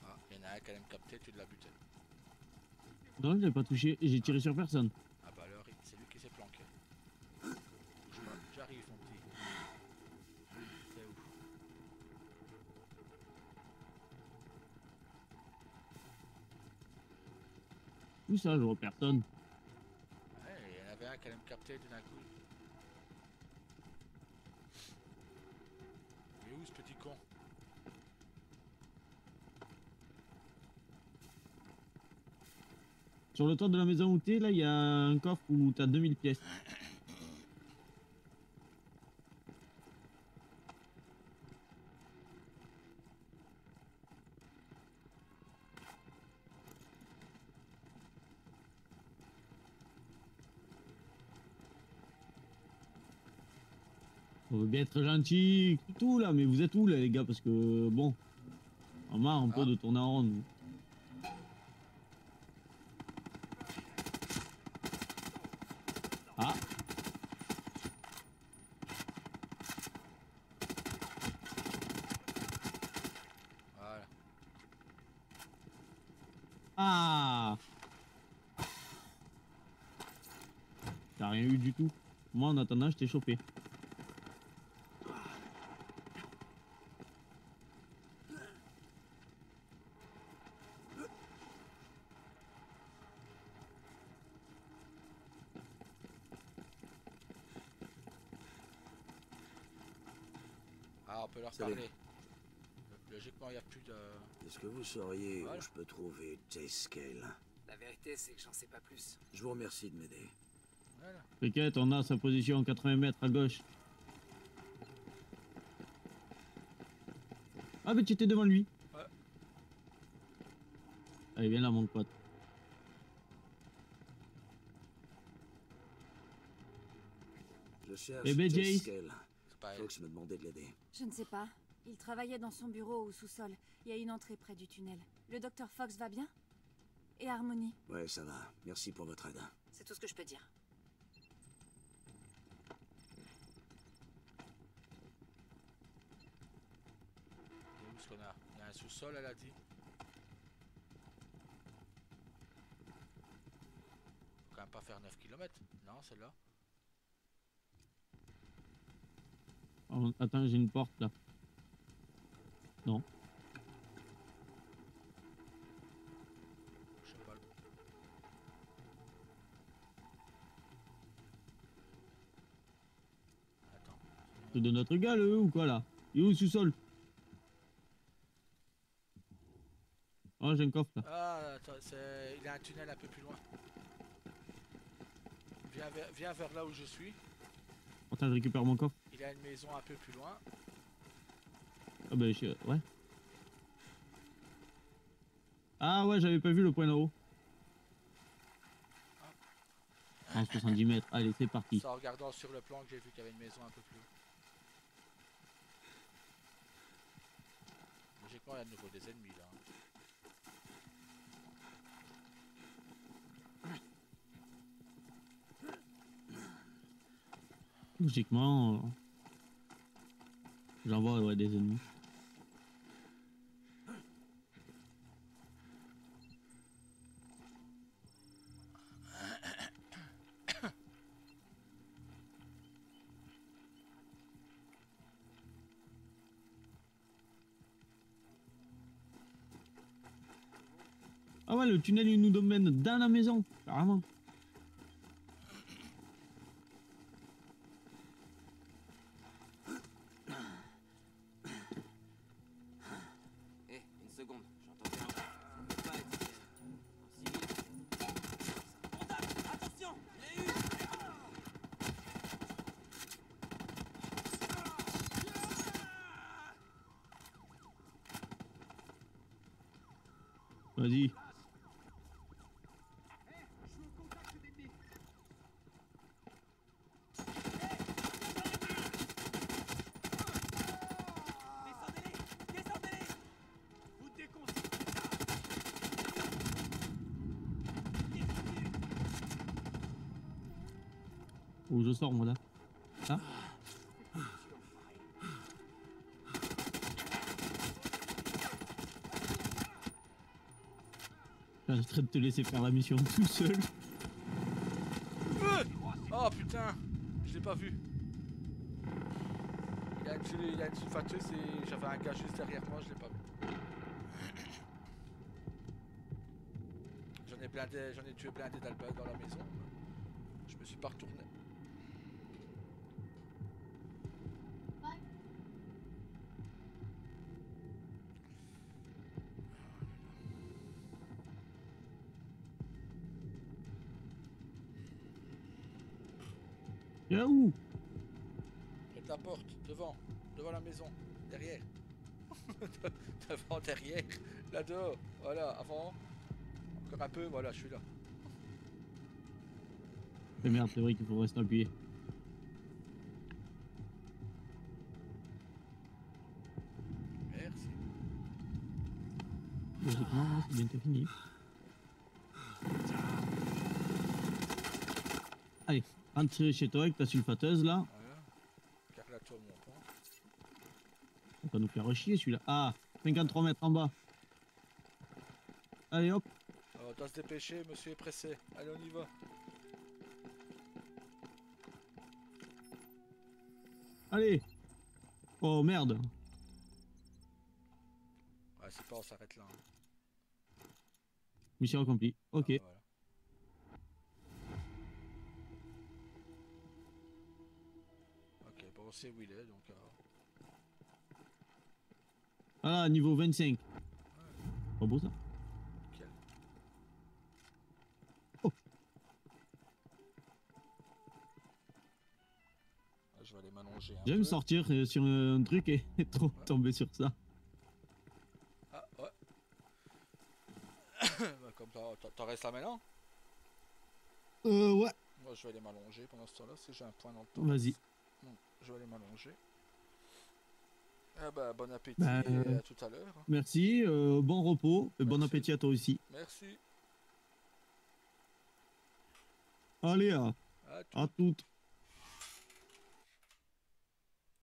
Ah, il y en a un qui allait me capter, tu l'as buté. Non, je l'ai pas touché, j'ai tiré sur personne. Ah bah alors, c'est lui qui s'est planqué. Bouge pas, j'arrive mon petit. T'es où? Où ça, je vois personne. Ouais, il y en avait un qui allait me capter tout d'un coup. Mais où ce petit con? Sur le toit de la maison où t'es, là, il y a un coffre où t'as 2000 pièces. On veut bien être gentil, tout là, mais vous êtes où là, les gars? Parce que bon, on marre un peu de tourner en rond. Nous. Ah. Voilà. Ah. T'as rien eu du tout. Moi, en attendant, je t'ai chopé. Ah, on peut leur Salut. parler. Logiquement, il n'y a plus de... Est-ce que vous sauriez Voilà. où je peux trouver J-Scale? La vérité, c'est que j'en sais pas plus. Je vous remercie de m'aider. Voilà. T'inquiète, on a sa position 80 mètres à gauche. Ah, mais tu étais devant lui. Ouais. Allez, viens là, mon pote. Je cherche Eh ben, Jace. J-Scale. C'est pas elle. Fox me demandait de l'aider. Je ne sais pas. Il travaillait dans son bureau au sous-sol. Il y a une entrée près du tunnel. Le docteur Fox va bien? Et Harmony? Ouais, ça va. Merci pour votre aide. C'est tout ce que je peux dire. Il est où ce connard? Il y a un sous-sol, elle a dit. Faut quand même pas faire 9 km. Non, celle-là. Oh, attends, j'ai une porte là. Non. Je sais pas. Attends. C'est de notre gars, le ou quoi là? Il est où le sous-sol? Oh, j'ai un coffre là. Ah, attends, il y a un tunnel un peu plus loin. Viens vers là où je suis. Attends, je récupère mon coffre. Il y a une maison un peu plus loin. Ah bah, ouais. Ah ouais, j'avais pas vu le point là-haut. En 70 mètres. Allez, c'est parti. C'est en regardant sur le plan que j'ai vu qu'il y avait une maison un peu plus haut. Logiquement, il y a de nouveau des ennemis là. Logiquement, j'envoie ouais, des ennemis. Ah ouais, le tunnel il nous domine dans la maison, carrément. Eh, une seconde, j'entends bien. Ça peut pas être en civil. Contact, attention, je l'ai eu. Vas-y. Descendez-les! Descendez-les! Vous déconseillez. Où je sors moi là. Là. J'arrêterai de te laisser faire la mission tout seul. Oh putain, je l'ai pas vu. Il y a une sulfateuse et j'avais un gars juste derrière moi, je l'ai pas vu. J'en ai tué blindé dans la maison. Je me suis pas retourné. Y'a où? Près la porte, devant la maison, derrière. Devant, derrière, là-dehors, voilà, avant. Encore un peu, voilà, je suis là. Mais merde, c'est vrai qu'il faut rester appuyé. Merci. Logiquement, là, c'est bientôt fini. Allez, rentre chez toi avec ta sulfateuse là. Voilà. Carre-la-toi mon point. On va nous faire chier celui-là. Ah, 53 mètres en bas. Allez hop. On doit se dépêcher, monsieur est pressé. Allez, on y va. Allez. Oh merde. Ouais, c'est pas, on s'arrête là. Hein. Mission accomplie. Ok. Ah, voilà. Ok, bon, on sait où il est, donc... Voilà, niveau 25. Pas beau ça. Nickel. Oh. Ah, je vais aller m'allonger un J'aime peu. sortir sur un truc et trop tomber sur ça. Ah, ouais. Bah, comme ça, t'en restes là maintenant? Ouais. Moi, je vais aller m'allonger pendant ce temps-là, si j'ai un point dans le temps. Vas-y. Bon, je vais aller m'allonger. Ah bah, bon appétit Bah, et à tout à l'heure. Merci, bon repos et bon Merci. appétit à toi aussi. Merci. Allez, À tout. à toutes.